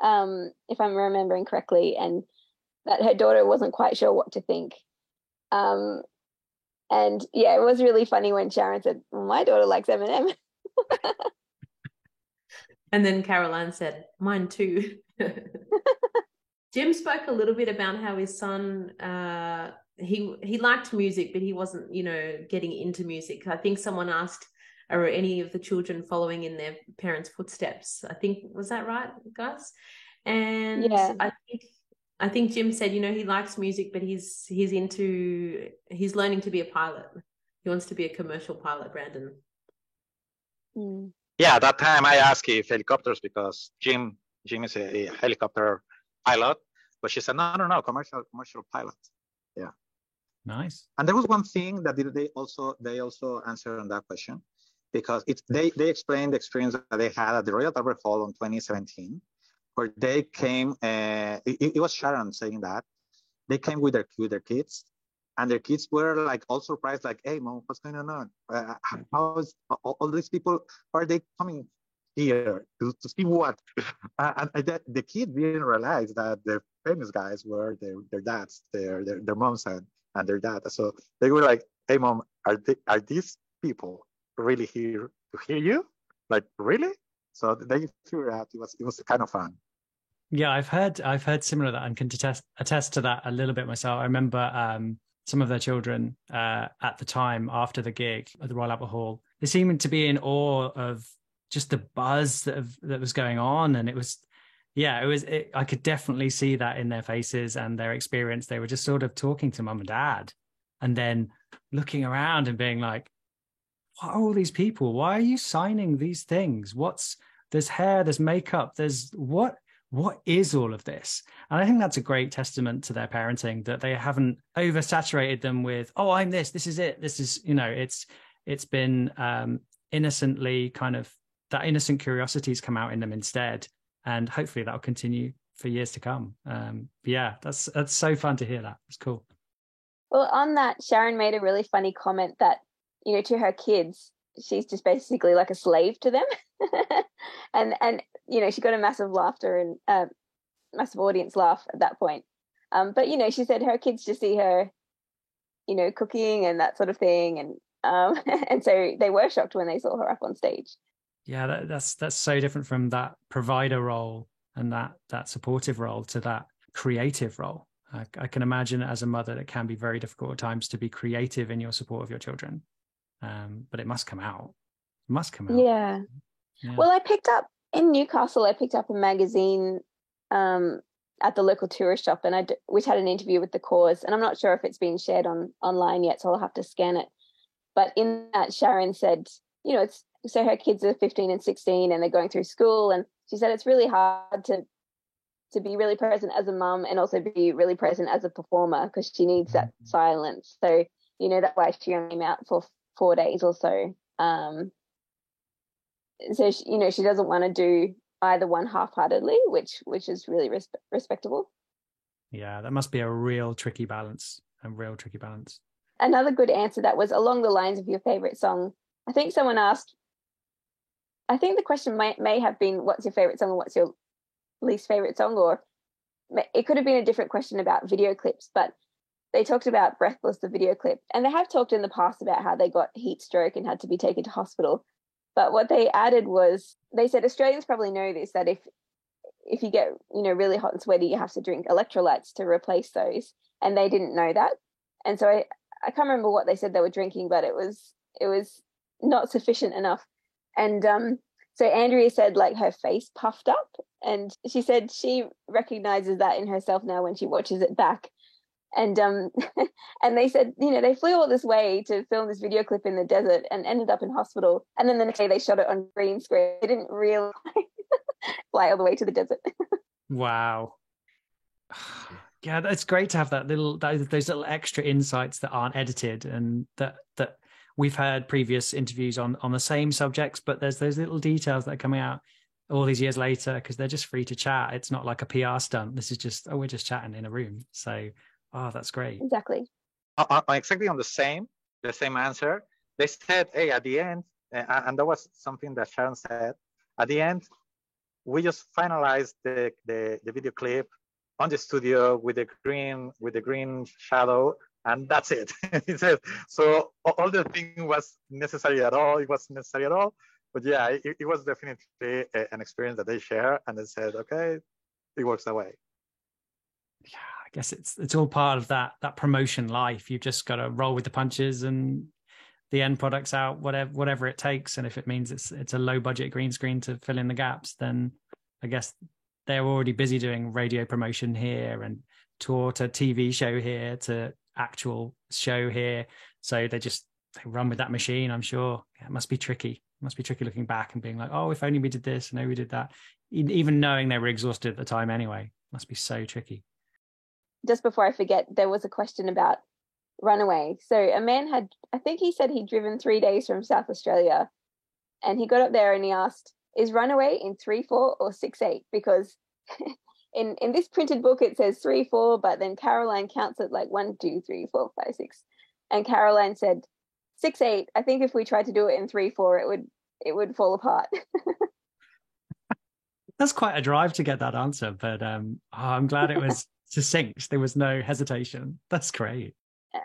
if I'm remembering correctly, and that her daughter wasn't quite sure what to think. And yeah, it was really funny when Sharon said, well, my daughter likes Eminem. And then Caroline said, mine too. Jim spoke a little bit about how his son, he liked music, but he wasn't, getting into music. I think someone asked, are any of the children following in their parents' footsteps? I think, was that right, guys? And yeah. I think Jim said, he likes music, but he's learning to be a pilot. He wants to be a commercial pilot, Brandon. Yeah, that time I asked if helicopters, because Jim is a helicopter pilot, but she said, no, commercial pilot. Yeah. Nice. And there was one thing that they also answered on that question, because they explained the experience that they had at the Royal Albert Hall in 2017, where they came, it was Sharon saying that, they came with their kids, and their kids were like all surprised, like, hey, Mom, what's going on? How is all these people, are they coming here to see what? And the kids didn't realize that the famous guys were their dads, their moms and their dad. So they were like, hey, Mom, are these people really here to hear you? Like, really? So they figured out it was kind of fun. Yeah, I've heard similar that, and can attest to that a little bit myself. I remember some of their children at the time after the gig at the Royal Albert Hall, they seemed to be in awe of just the buzz that was going on, and it was I could definitely see that in their faces and their experience. They were just sort of talking to mum and dad, and then looking around and being like, "What are all these people? Why are you signing these things? There's hair, there's makeup, there's what is all of this?" And I think that's a great testament to their parenting, that they haven't oversaturated them with, "Oh, I'm this is it, this is," it's been innocently, kind of that innocent curiosity has come out in them instead. And hopefully that'll continue for years to come. Yeah, that's so fun to hear that. It's cool. Well, on that, Sharon made a really funny comment that, to her kids, she's just basically like a slave to them. and she got a massive laughter and massive audience laugh at that point. But she said her kids just see her, cooking and that sort of thing, and and so they were shocked when they saw her up on stage. Yeah, that's so different from that provider role and that supportive role to that creative role. I can imagine as a mother it can be very difficult at times to be creative in your support of your children, but it must come out. It must come out. Yeah. Well, I picked up in Newcastle a magazine at the local tourist shop, and which had an interview with the cause, and I'm not sure if it's been shared online yet, so I'll have to scan it. But in that, Sharon said, so her kids are 15 and 16 and they're going through school, and she said it's really hard to be really present as a mum and also be really present as a performer, because she needs that silence. So that's why she only came out for 4 days or so. So she doesn't want to do either one half-heartedly, which is really respectable. Yeah, that must be a real tricky balance. Another good answer that was along the lines of your favorite song. I think someone asked, I think the question may have been, what's your favorite song and what's your least favorite song? Or it could have been a different question about video clips, but they talked about Breathless, the video clip, and they have talked in the past about how they got heat stroke and had to be taken to hospital. But what they added was, they said Australians probably know this, that if you get really hot and sweaty, you have to drink electrolytes to replace those, and they didn't know that. And so I can't remember what they said they were drinking, but it was not sufficient enough. And so Andrea said like her face puffed up, and she said she recognizes that in herself now when she watches it back. And and they said, they flew all this way to film this video clip in the desert and ended up in hospital. And then the next day they shot it on green screen. They didn't really fly all the way to the desert. Wow. Yeah, it's great to have those little extra insights that aren't edited, and that we've heard previous interviews on the same subjects, but there's those little details that are coming out all these years later because they're just free to chat. It's not like a PR stunt. This is just, we're just chatting in a room. So, that's great. Exactly. Exactly on the same answer. They said, hey, at the end, and that was something that Sharon said, at the end, we just finalized the video clip on the studio with the green shadow, and that's it. He said, so all the thing was necessary at all. It wasn't necessary at all. But yeah, it was definitely an experience that they share, and they said, okay, it works that way. Yeah, I guess it's all part of that promotion life. You've just got to roll with the punches, and the end product's out, whatever it takes. And if it means it's a low budget green screen to fill in the gaps, then I guess they're already busy doing radio promotion here and tour to TV show here to actual show here. So they run with that machine, I'm sure. Yeah, it must be tricky. It must be tricky looking back and being like, oh, if only we did this and we did that. Even knowing they were exhausted at the time anyway. Must be so tricky. Just before I forget, there was a question about Runaway. So a man I think he said he'd driven 3 days from South Australia, and he got up there and he asked, is Runaway in 3/4 or 6/8? Because in this printed book it says 3/4, but then Caroline counts it like 1, 2, 3, 4, 5, 6. And Caroline said 6/8. I think if we tried to do it in 3/4, it would fall apart. That's quite a drive to get that answer, but I'm glad it was succinct. There was no hesitation. That's great. Yeah.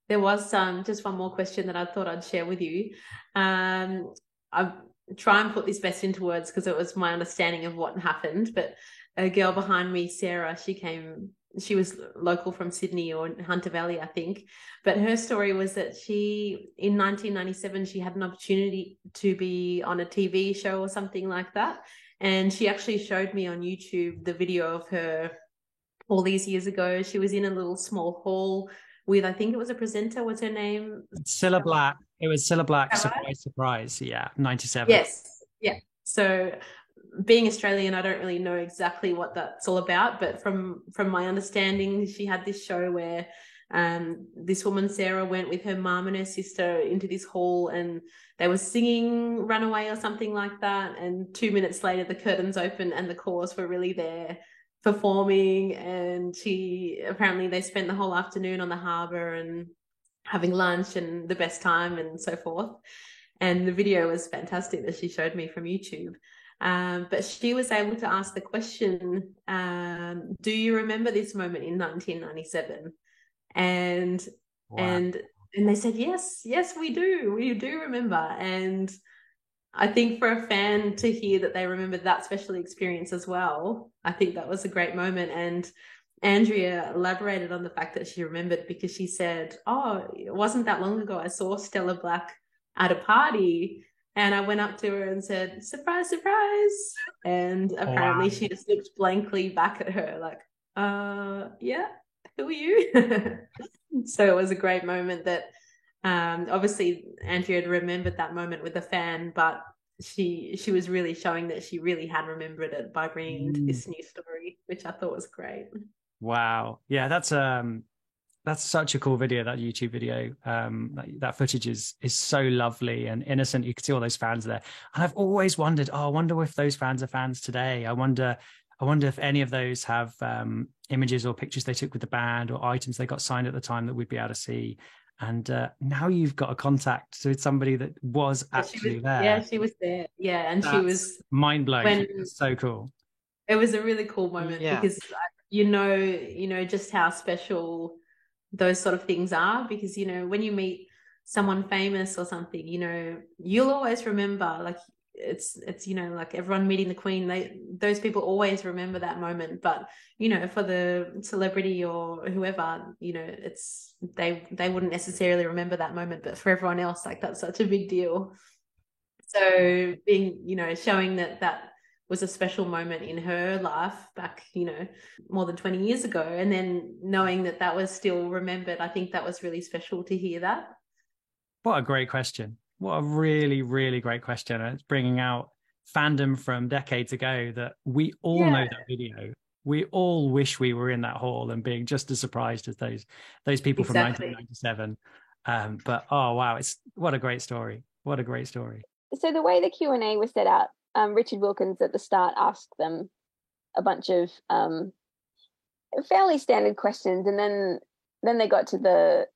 There was just one more question that I thought I'd share with you. try and put this best into words because it was my understanding of what happened. But a girl behind me, Sarah, she was local from Sydney or Hunter Valley, I think. But her story was that in 1997, she had an opportunity to be on a TV show or something like that. And she actually showed me on YouTube the video of her all these years ago. She was in a little small hall with, I think it was a presenter. What's her name? Cilla Black. It was Cilla Black. Surprise, right? surprise. Yeah, 97. Yes. Yeah. So being Australian, I don't really know exactly what that's all about, but from my understanding, she had this show where this woman, Sarah, went with her mum and her sister into this hall and they were singing Runaway or something like that. And 2 minutes later, the curtains opened and the Corrs were really there performing. And apparently they spent the whole afternoon on the harbour and having lunch and the best time and so forth. And the video was fantastic that she showed me from YouTube. But she was able to ask the question, do you remember this moment in 1997? And Wow. and they said, yes, we do remember. And I think for a fan to hear that they remember that special experience as well, I think that was a great moment. And Andrea elaborated on the fact that she remembered because she said, oh, it wasn't that long ago I saw Stella Black at a party and I went up to her and said, surprise, surprise. And apparently she just looked blankly back at her like, yeah, who are you? So it was a great moment that obviously Andrea had remembered that moment with a fan, but she was really showing that she really had remembered it by bringing into this new story, which I thought was great. Wow. Yeah, that's such a cool video, that YouTube video. That footage is so lovely and innocent. You can see all those fans there. And I've always wondered, I wonder if those fans are fans today. I wonder if any of those have images or pictures they took with the band or items they got signed at the time that we'd be able to see. And now you've got a contact with somebody that was actually there. Yeah, she was there. Yeah, and she was mind-blowing. It's so cool. It was a really cool moment because you know just how special those sort of things are, because when you meet someone famous or something, you'll always remember, like it's like everyone meeting the Queen, those people always remember that moment. But for the celebrity or whoever, it's they wouldn't necessarily remember that moment, but for everyone else, like, that's such a big deal. So being showing that was a special moment in her life back more than 20 years ago, and then knowing that was still remembered, I think that was really special to hear that. What a great question. What a really, really great question. And it's bringing out fandom from decades ago that we all know that video. We all wish we were in that hall and being just as surprised as those people from 1997. But oh wow, what a great story. What a great story. So the way the Q&A was set out, Richard Wilkins at the start asked them a bunch of fairly standard questions, and then they got to the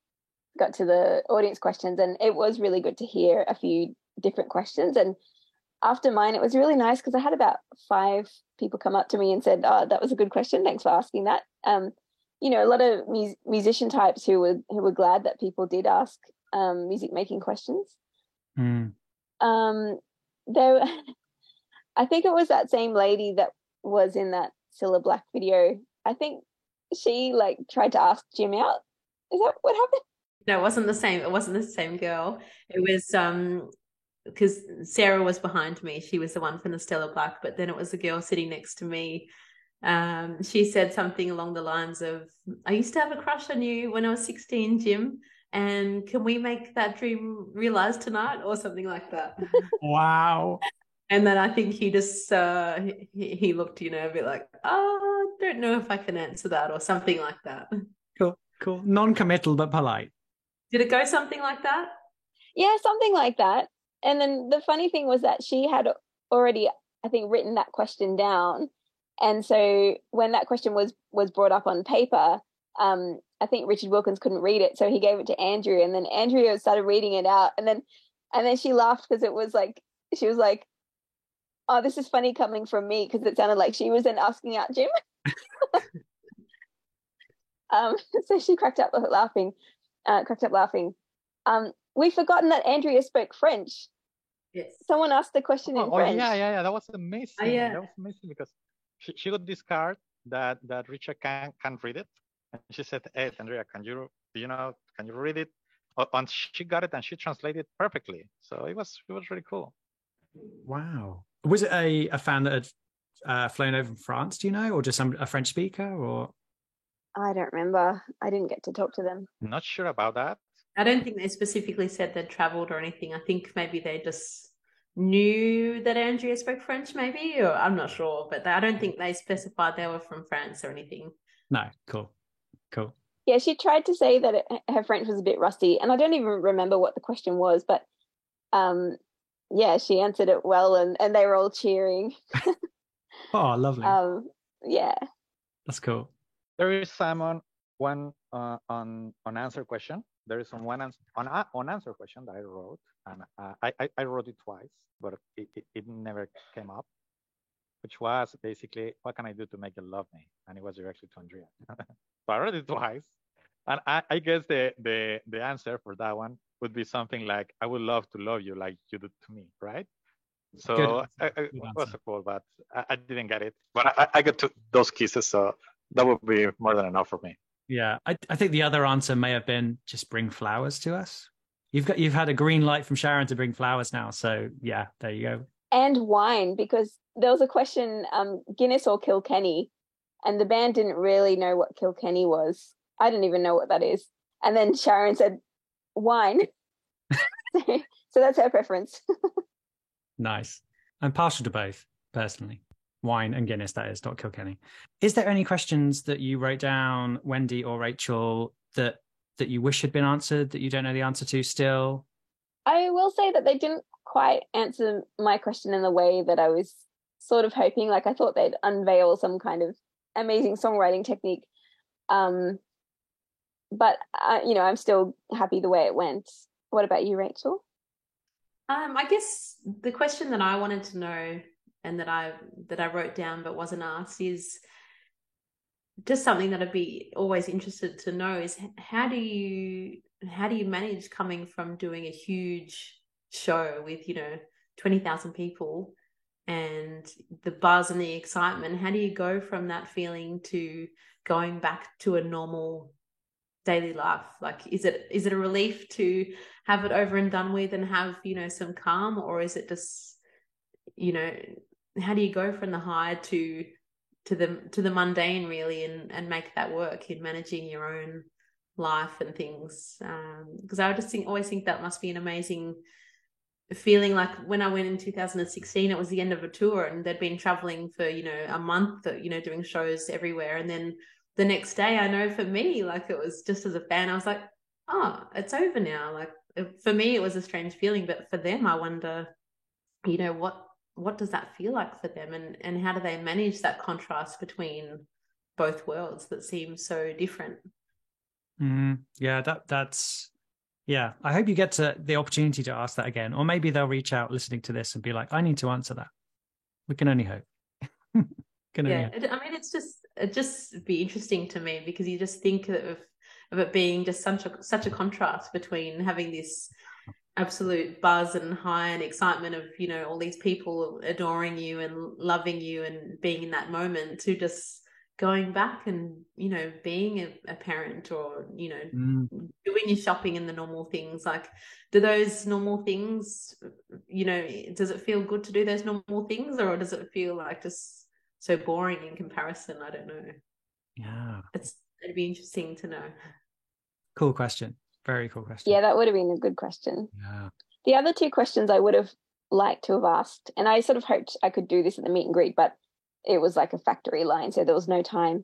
audience questions, and it was really good to hear a few different questions. And after mine, it was really nice because I had about 5 people come up to me and said, oh, that was a good question, thanks for asking that. A lot of musician types who were glad that people did ask music making questions. There I think it was that same lady that was in that Cilla Black video. I think she tried to ask Jim out. Is that what happened? No, it wasn't the same. It wasn't the same girl. It was because Sarah was behind me. She was the one from the Stella Black, but then it was a girl sitting next to me. She said something along the lines of, I used to have a crush on you when I was 16, Jim, and can we make that dream realize tonight, or something like that. Wow. And then I think he just he looked, a bit like, oh, I don't know if I can answer that, or something like that. Cool. Non-committal but polite. Did it go something like that? Yeah, something like that. And then the funny thing was that she had already, I think, written that question down. And so when that question was brought up on paper, I think Richard Wilkins couldn't read it, so he gave it to Andrea, and then Andrea started reading it out, and then she laughed because it was like, she was like, oh, this is funny coming from me, because it sounded like she was then asking out Jim. So she cracked up laughing. We've forgotten that Andrea spoke French. Yes. Someone asked the question in French. Yeah. That was amazing. Oh, yeah. That was amazing because she got this card that Richard can read it, and she said, "Hey, Andrea, can you read it?" And she got it, and she translated it perfectly. So it was really cool. Wow. Was it a fan that had flown over from France? Do you know, or just a French speaker, or? I don't remember. I didn't get to talk to them. Not sure about that. I don't think they specifically said they'd travelled or anything. I think maybe they just knew that Andrea spoke French, maybe, or I'm not sure. But I don't think they specified they were from France or anything. No, cool. Yeah, she tried to say that her French was a bit rusty, and I don't even remember what the question was, but yeah, she answered it well, and they were all cheering. Oh, lovely. Yeah. That's cool. There is one on answer question. There is one on answer question that I wrote, and I wrote it twice, but it never came up, which was basically, what can I do to make you love me? And it was directly to Andrea. So I wrote it twice, and I guess the answer for that one would be something like, I would love to love you like you do to me, right? So it was cool, but I didn't get it. But I got those kisses, so that would be more than enough for me. Yeah, I think the other answer may have been just bring flowers to us. You've had a green light from Sharon to bring flowers now, so yeah, there you go. And wine, because there was a question, Guinness or Kilkenny, and the band didn't really know what Kilkenny was. I didn't even know what that is. And then Sharon said wine. So that's her preference. Nice. I'm partial to both, personally. Wine and Guinness, that is, not Kilkenny. Is there any questions that you wrote down, Wendy or Rachel, that you wish had been answered, that you don't know the answer to still? I will say that they didn't quite answer my question in the way that I was sort of hoping. Like, I thought they'd unveil some kind of amazing songwriting technique. But, I'm still happy the way it went. What about you, Rachel? I guess the question that I wanted to know and that I wrote down but wasn't asked is just something that I'd be always interested to know is how do you manage coming from doing a huge show with 20,000 people and the buzz and the excitement? How do you go from that feeling to going back to a normal daily life? Like, is it a relief to have it over and done with and have some calm, or is it just how do you go from the high to the mundane, really, and make that work in managing your own life and things? Because I just always think that must be an amazing feeling. Like when I went in 2016, it was the end of a tour, and they'd been traveling for a month, doing shows everywhere, and then the next day, I know for me, like, it was just as a fan, I was like, oh, it's over now. Like, for me, it was a strange feeling, but for them, I wonder, what does that feel like for them, and how do they manage that contrast between both worlds that seem so different? Yeah, that's yeah. I hope you get the opportunity to ask that again, or maybe they'll reach out listening to this and be like, I need to answer that. We can only hope. I mean, it just be interesting to me, because you just think of it being just such a contrast between having this absolute buzz and high and excitement of all these people adoring you and loving you and being in that moment, to just going back and being a parent, or doing your shopping and the normal things. Like, do those normal things, does it feel good to do those normal things, or does it feel like just so boring in comparison? I don't know. Yeah, it'd be interesting to know. Cool question. Very cool question. Yeah, that would have been a good question. Yeah. The other two questions I would have liked to have asked, and I sort of hoped I could do this at the meet and greet, but it was like a factory line, so there was no time.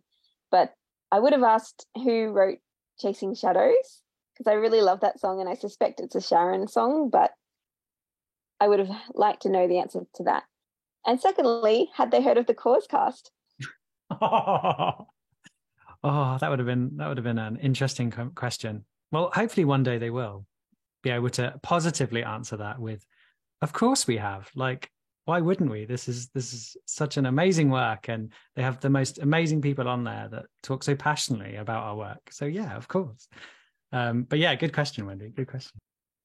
But I would have asked who wrote Chasing Shadows, because I really love that song, and I suspect it's a Sharon song, but I would have liked to know the answer to that. And secondly, had they heard of the Cause cast? Oh, that would have been an interesting question. Well, hopefully one day they will be able to positively answer that with, of course we have. Like, why wouldn't we? This is such an amazing work, and they have the most amazing people on there that talk so passionately about our work. So yeah, of course. But yeah, good question, Wendy. Good question.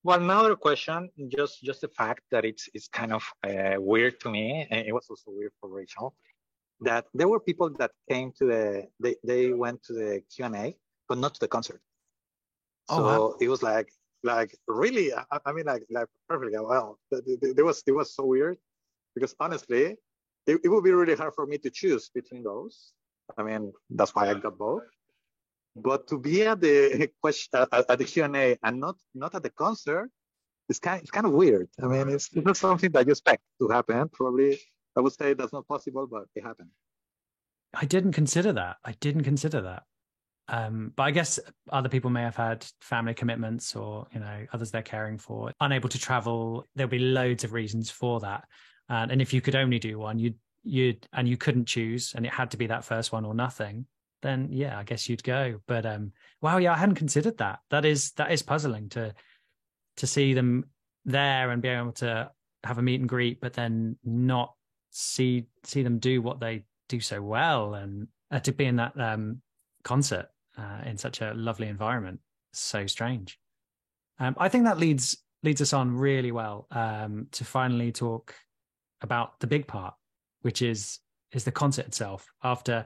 Well, another question, just the fact that it's kind of weird to me, and it was also weird for Rachel, that there were people that came to they went to the Q&A, but not to the concert. So wow. it was like really, I mean, like perfectly well. It was so weird because honestly, it would be really hard for me to choose between those. I mean, that's why I got both. But to be at the question at the Q&A and not at the concert, it's kind of weird. I mean, it's not something that you expect to happen. Probably, I would say that's not possible, but it happened. I didn't consider that. But I guess other people may have had family commitments or, others they're caring for, unable to travel. There'll be loads of reasons for that. And if you could only do one, you couldn't choose, and it had to be that first one or nothing, then yeah, I guess you'd go. But wow, yeah, I hadn't considered that. That is puzzling to see them there and be able to have a meet and greet, but then not see them do what they do so well, and to be in that concert in such a lovely environment. So strange. I think that leads us on really well to finally talk about the big part, which is the concert itself. After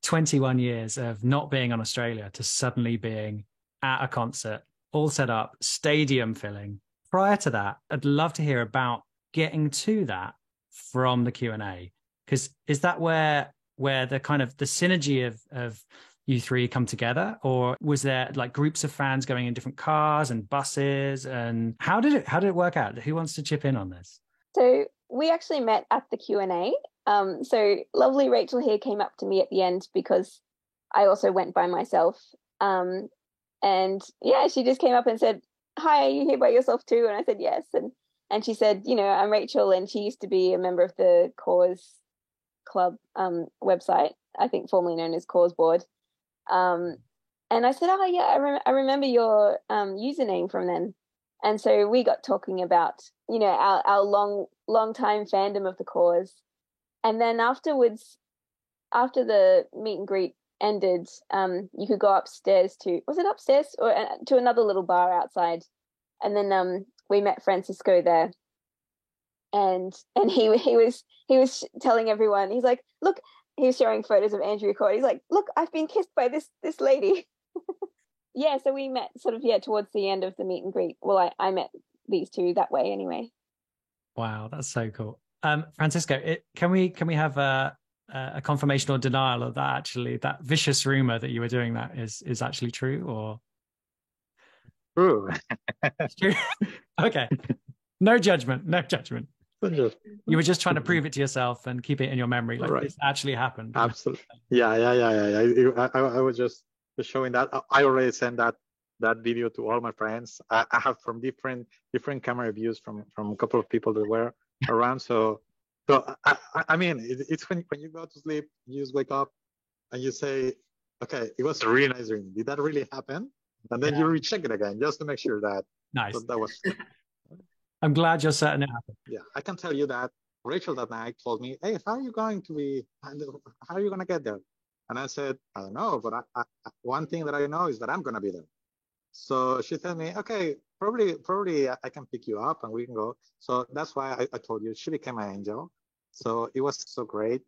21 years of not being on Australia to suddenly being at a concert, all set up, stadium filling. Prior to that, I'd love to hear about getting to that from the Q&A, because is that where the kind of the synergy of you three come together, or was there like groups of fans going in different cars and buses, and how did it work out? Who wants to chip in on this? So we actually met at the Q&A. So lovely Rachel here came up to me at the end because I also went by myself. And yeah, she just came up and said, "Hi, are you here by yourself too?" And I said, "Yes." And she said, "I'm Rachel, and she used to be a member of the Cause Club website, I think formerly known as Cause Board." And I said, "Oh yeah, I remember your username from then." And so we got talking about, our long time fandom of the Cause. And then afterwards, after the meet and greet ended, you could go upstairs was it upstairs or to another little bar outside? And then we met Francisco there, and he was telling everyone, he's like, "Look," he was showing photos of Andrea Court. He's like, "Look, I've been kissed by this lady." Yeah, so we met sort of towards the end of the meet and greet. Well, I met these two that way anyway. Wow, that's so cool. Francisco, can we have a confirmation or denial of that? Actually, that vicious rumor that you were doing that is actually true, or True. it's true? Okay, no judgment. You were just trying to prove it to yourself and keep it in your memory, like right. This actually happened. Absolutely. Yeah. I was just showing that. I already sent that video to all my friends. I have from different camera views from a couple of people that were around. So I mean, it's when you go to sleep, you just wake up and you say, "Okay, it was a really nice dream. Did that really happen?" And then you recheck it again just to make sure that that was. I'm glad you're certain it happened. Yeah, I can tell you that Rachel that night told me, "Hey, how are you going to get there?" And I said, "I don't know, but one thing that I know is that I'm going to be there." So she told me, "Okay, probably I can pick you up and we can go." So that's why I told you she became my angel. So it was so great.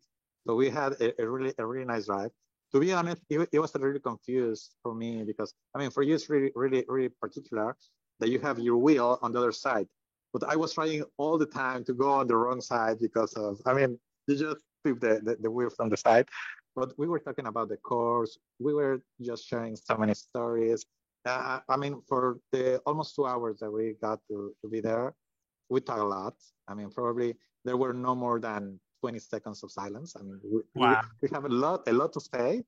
So we had a really nice drive. To be honest, it was really confused for me because, I mean, for you it's really particular that you have your wheel on the other side. But I was trying all the time to go on the wrong side because of, I mean, you just flip the wheel from the side. But we were talking about the course. We were just sharing so many stories. I mean, for the almost 2 hours that we got to be there, we talked a lot. I mean, probably there were no more than 20 seconds of silence. I mean, we have a lot to say.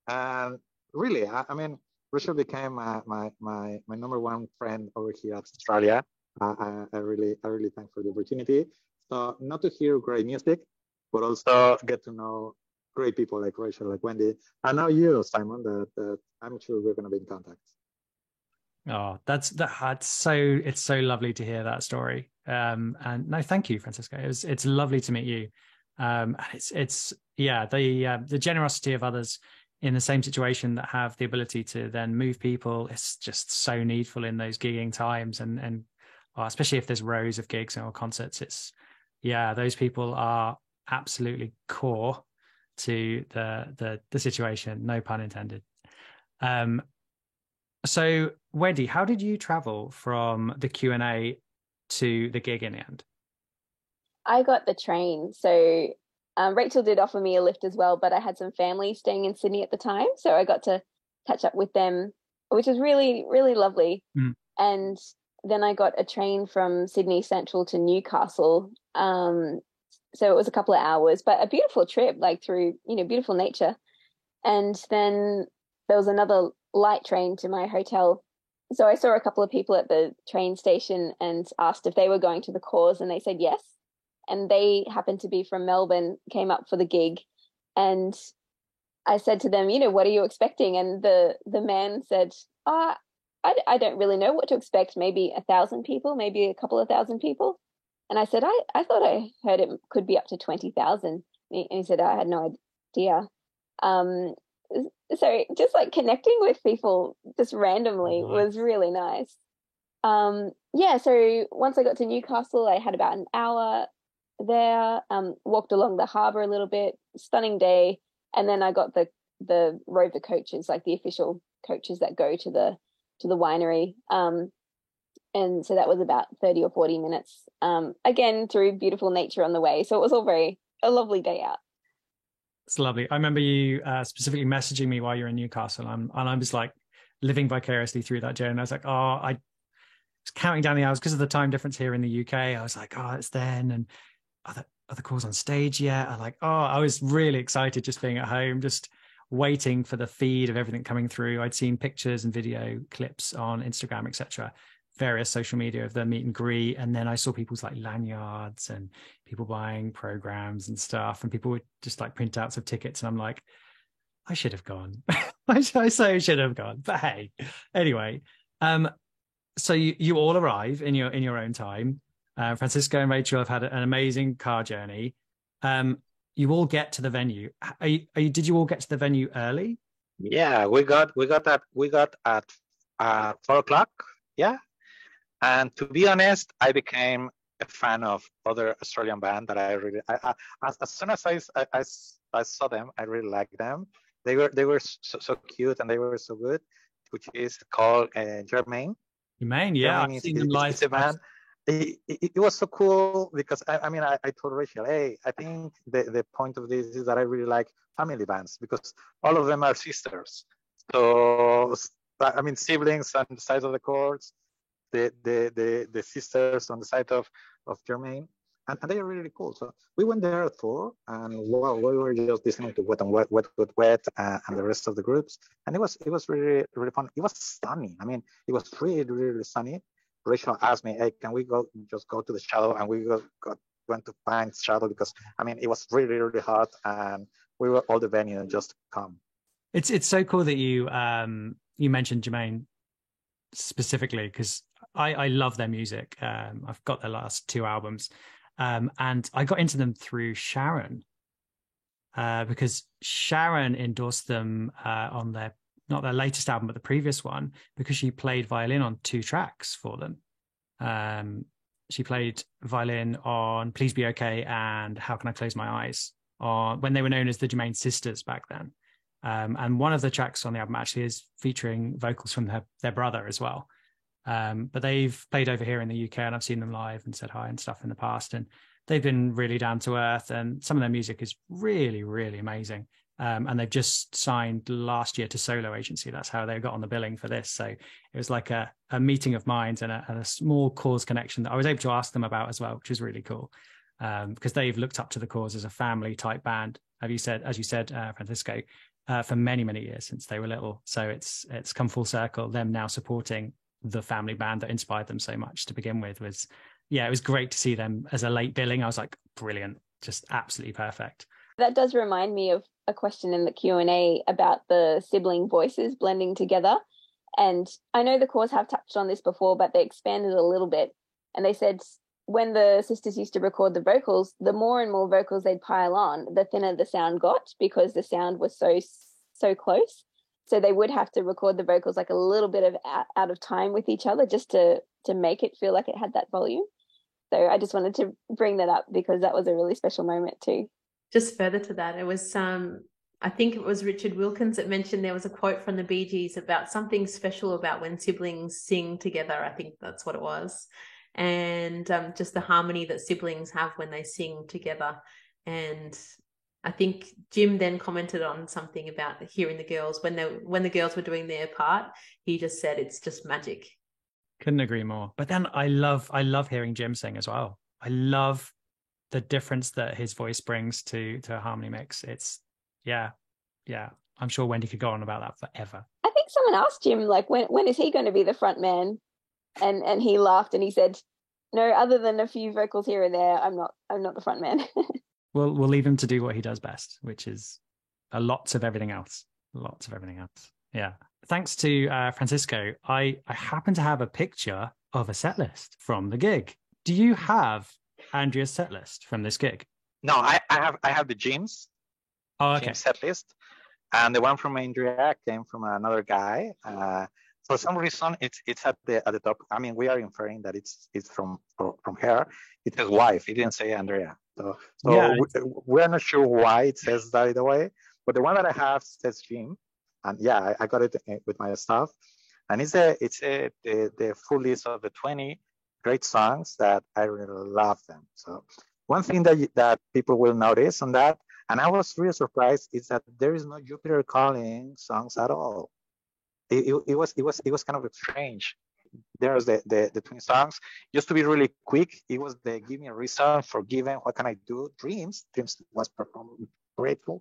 And really, I mean, Rachel became my number one friend over here at Australia. I really thank for the opportunity. So not to hear great music, but also get to know great people like Rachel, like Wendy, and now you, Simon. That I'm sure we're going to be in contact. Oh, that's so. It's so lovely to hear that story. And no, thank you, Francisco. It's lovely to meet you. And it's the generosity of others in the same situation that have the ability to then move people. It's just so needful in those gigging times, and especially if there's rows of gigs or concerts. It's those people are absolutely core to the situation. No pun intended. So Wendy, how did you travel from the Q&A to the gig in the end? I got the train. So Rachel did offer me a lift as well, but I had some family staying in Sydney at the time. So I got to catch up with them, which was really, really lovely. And then I got a train from Sydney Central to Newcastle. So it was a couple of hours, but a beautiful trip, like through, beautiful nature. And then there was another light train to my hotel. So I saw a couple of people at the train station and asked if they were going to the cause, and they said yes. And they happened to be from Melbourne, came up for the gig. And I said to them, what are you expecting? And the man said, I don't really know what to expect. Maybe 1,000 people, maybe a couple of thousand people. And I said, I thought I heard it could be up to 20,000. And he said, I had no idea. So just like connecting with people just randomly was really nice. So once I got to Newcastle, I had about an hour there, walked along the harbour a little bit, stunning day. And then I got the rover coaches, like the official coaches that go to the winery. And so that was about 30 or 40 minutes, again, through beautiful nature on the way. So it was all a lovely day out. It's lovely. I remember you specifically messaging me while you're in Newcastle, and I was like living vicariously through that journey. And I was like, I was counting down the hours because of the time difference here in the UK. I was like, it's then, and are the calls on stage yet? I was really excited just being at home, just waiting for the feed of everything coming through. I'd seen pictures and video clips on Instagram, etc., various social media of the meet and greet, and then I saw people's like lanyards and people buying programs and stuff, and people would just like printouts of tickets, and I'm like, I should have gone. I so should have gone, but hey, anyway. So you all arrive in your own time. Francisco and Rachel have had an amazing car journey. You all get to the venue. Did you all get to the venue early? Yeah, we got at 4:00. Yeah. And to be honest, I became a fan of other Australian band that I really. As soon as I saw them, I really liked them. They were so cute and they were so good, which is called Germain. Germain, yeah, I've seen them live. It's a band. It was so cool because I told Rachel, hey, I think the point of this is that I really like family bands because all of them are sisters. So siblings on the side of the chords. The sisters on the side of Germain, and they are really cool. So we went there at 4, and we were just listening to Wet and Wet, Wet, Wet, Wet, and the rest of the groups, and it was really, really fun. It was sunny. It was really, really sunny. Rachel asked me, hey, can we go to the Shadow? And we went to find Shadow because it was really, really hot, and we were all the venue just come. It's so cool that you mentioned Germain specifically, because I love their music. I've got their last 2 albums, and I got into them through Sharon, because Sharon endorsed them on not their latest album, but the previous one, because she played violin on 2 tracks for them. She played violin on Please Be Okay and How Can I Close My Eyes, when they were known as the Germain Sisters back then. And one of the tracks on the album actually is featuring vocals from their brother as well. But they've played over here in the UK, and I've seen them live and said hi and stuff in the past. And they've been really down to earth, and some of their music is really, really amazing. And they've just signed last year to Solo Agency. That's how they got on the billing for this. So it was like a meeting of minds and a small cause connection that I was able to ask them about as well, which is really cool. Because they've looked up to the cause as a family type band, as you said, Francisco, for many, many years since they were little. So it's come full circle. Them now supporting the family band that inspired them so much to begin with it was great to see them as a late billing. I was like, brilliant, just absolutely perfect. That does remind me of a question in the Q&A about the sibling voices blending together. And I know the cause have touched on this before, but they expanded a little bit. And they said when the sisters used to record the vocals, the more and more vocals they'd pile on, the thinner the sound got, because the sound was so so close. So they would have to record the vocals like a little bit of out of time with each other just to make it feel like it had that volume. So I just wanted to bring that up because that was a really special moment too. Just further to that, it was I think it was Richard Wilkins that mentioned there was a quote from the Bee Gees about something special about when siblings sing together. I think that's what it was. And just the harmony that siblings have when they sing together. And I think Jim then commented on something about hearing the girls when the girls were doing their part. He just said it's just magic. Couldn't agree more. But then I love hearing Jim sing as well. I love the difference that his voice brings to a harmony mix. It's yeah. I'm sure Wendy could go on about that forever. I think someone asked Jim like when is he going to be the front man, and he laughed and he said, "No, other than a few vocals here and there, I'm not the front man." We'll leave him to do what he does best, which is lots of everything else. Yeah. Thanks to Francisco, I happen to have a picture of a set list from the gig. Do you have Andrea's set list from this gig? No, I have the Jim's. Oh, okay. Jim's set list, and the one from Andrea came from another guy. For some reason, it's at the top. I mean, we are inferring that it's from her. It says wife. It didn't say Andrea. So yeah, we're not sure why it says that either way. But the one that I have says Jim, and yeah, I got it with my stuff, and it's the full list of the 20 great songs that I really love them. So one thing that people will notice on that, and I was really surprised, is that there is no Jupiter Calling songs at all. It was kind of strange. There's the 20 songs. Just to be really quick, it was the Give Me a Reason, Forgiven, What Can I Do, Dreams was performed grateful,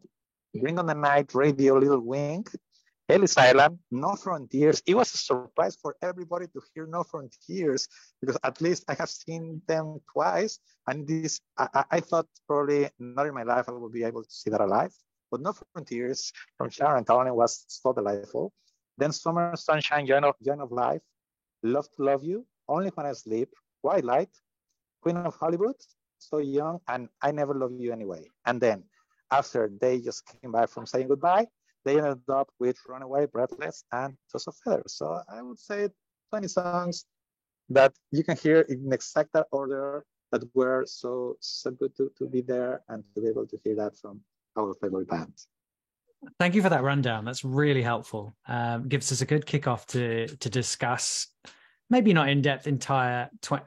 Bring on the Night, Radio, Little Wing, Ellis Island, No Frontiers. It was a surprise for everybody to hear No Frontiers because at least I have seen them twice, and this I thought probably not in my life I will be able to see that alive, but No Frontiers from Sharon Talley was so delightful. Then Summer, Sunshine, Joy of Life, Love to Love You, Only When I Sleep, White Light, Queen of Hollywood, So Young, and I Never Love You Anyway. And then after they just came back from saying goodbye, they ended up with Runaway, Breathless, and Toss of Feathers. So I would say 20 songs that you can hear in exact order that were so good to be there and to be able to hear that from our favorite bands. Thank you for that rundown. That's really helpful. Gives us a good kickoff to discuss, maybe not in depth,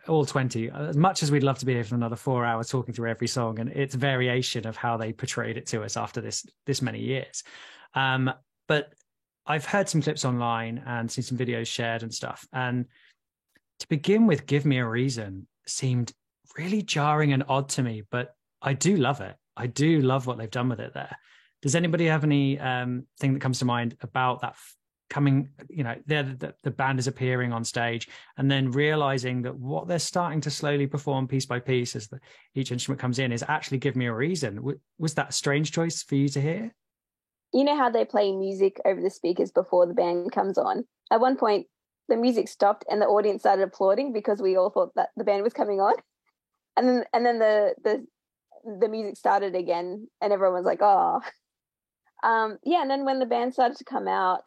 all 20, as much as we'd love to be here for another 4 hours talking through every song and its variation of how they portrayed it to us after this many years. But I've heard some clips online and seen some videos shared and stuff. And to begin with, Give Me a Reason seemed really jarring and odd to me, but I do love it. I do love what they've done with it there. Does anybody have any thing that comes to mind about that coming, the band is appearing on stage and then realizing that what they're starting to slowly perform piece by piece as each instrument comes in is actually Give Me a Reason? Was that a strange choice for you to hear? You know how they play music over the speakers before the band comes on? At one point, the music stopped and the audience started applauding because we all thought that the band was coming on. And then the music started again and everyone was like, oh. And then when the band started to come out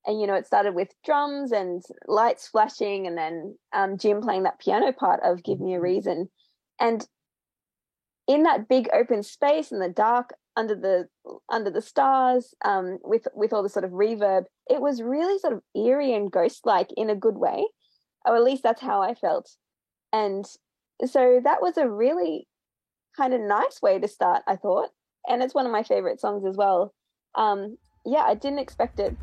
and, it started with drums and lights flashing and then Jim playing that piano part of Give Me a Reason. And in that big open space in the dark under the stars with all the sort of reverb, it was really sort of eerie and ghost-like in a good way, or at least that's how I felt. And so that was a really kind of nice way to start, I thought. And it's one of my favorite songs as well. I didn't expect it.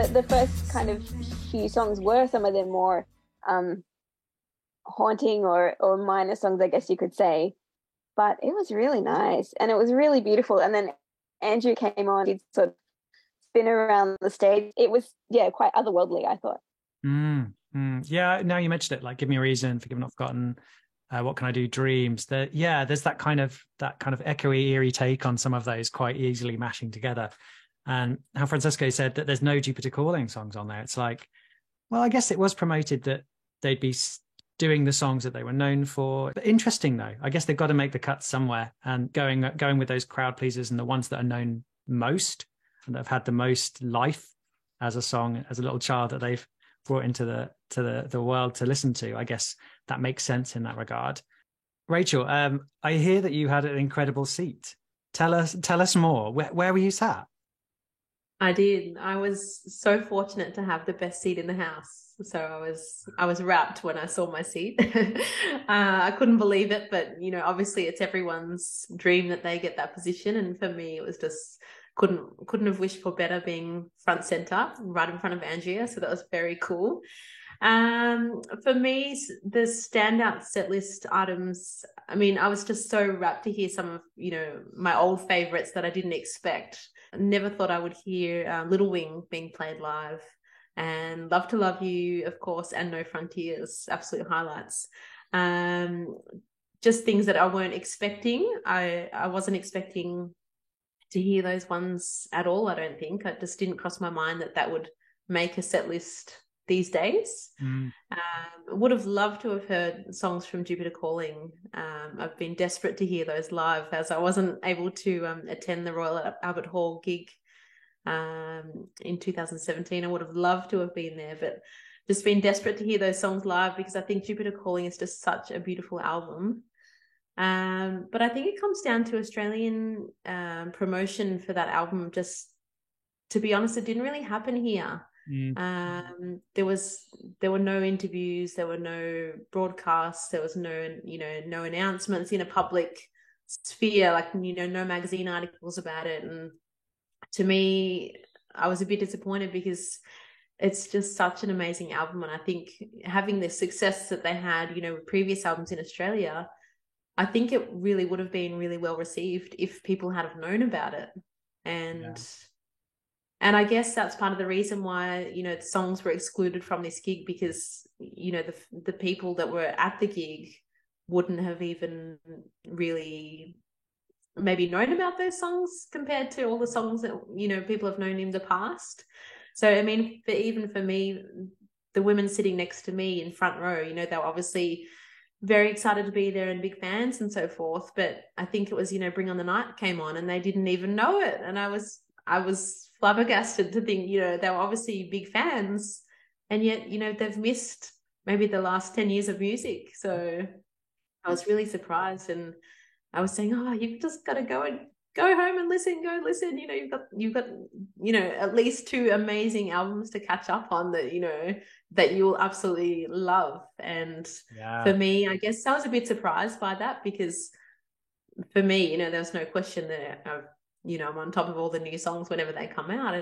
the first kind of few songs were some of them more haunting or minor songs, I guess you could say. But it was really nice and it was really beautiful. And then Andrew came on, he'd sort of spin around the stage. It was, quite otherworldly, I thought. Yeah, now you mentioned it, like Give Me a Reason, Forgiven Not Forgotten, What Can I Do, Dreams. There's that kind of echoey, eerie take on some of those quite easily mashing together. And how Francesco said that there's no Jupiter Calling songs on there. It's like, well, I guess it was promoted that they'd be doing the songs that they were known for. But interesting though, I guess they've got to make the cut somewhere, and going with those crowd pleasers and the ones that are known most and that have had the most life as a song, as a little child that they've brought into the world to listen to. I guess that makes sense in that regard. Rachel, I hear that you had an incredible seat. Tell us more. Where were you sat? I did. I was so fortunate to have the best seat in the house. So I was rapt when I saw my seat. I couldn't believe it, but obviously it's everyone's dream that they get that position, and for me it was just couldn't have wished for better, being front center right in front of Andrea. So that was very cool. For me, the standout set list items, I mean, I was just so rapt to hear some of my old favorites that I didn't expect. I never thought I would hear Little Wing being played live, and Love to Love You, of course, and No Frontiers, absolute highlights. Just things that I weren't expecting. I wasn't expecting to hear those ones at all, I don't think. It just didn't cross my mind that would make a set list these days. Would have loved to have heard songs from Jupiter Calling. I've been desperate to hear those live, as I wasn't able to attend the Royal Albert Hall gig in 2017. I would have loved to have been there, but just been desperate to hear those songs live, because I think Jupiter Calling is just such a beautiful album. But I think it comes down to Australian promotion for that album. Just to be honest, it didn't really happen here. There were no interviews, there were no broadcasts, there was no announcements in a public sphere, like no magazine articles about it. And to me, I was a bit disappointed, because it's just such an amazing album, and I think having the success that they had with previous albums in Australia, I think it really would have been really well received if people had have known about it. And I guess that's part of the reason why, the songs were excluded from this gig, because, the people that were at the gig wouldn't have even really maybe known about those songs compared to all the songs that, people have known in the past. So, I mean, even for me, the women sitting next to me in front row, they were obviously very excited to be there and big fans and so forth. But I think it was, Bring on the Night came on and they didn't even know it. And I was flabbergasted to think, they were obviously big fans, and yet, they've missed maybe the last 10 years of music. So I was really surprised, and I was saying, you've just got to go home and go listen. You've got at least 2 amazing albums to catch up on that, that you'll absolutely love. And for me, I guess I was a bit surprised by that, because for me, there was no question that I'm on top of all the new songs whenever they come out.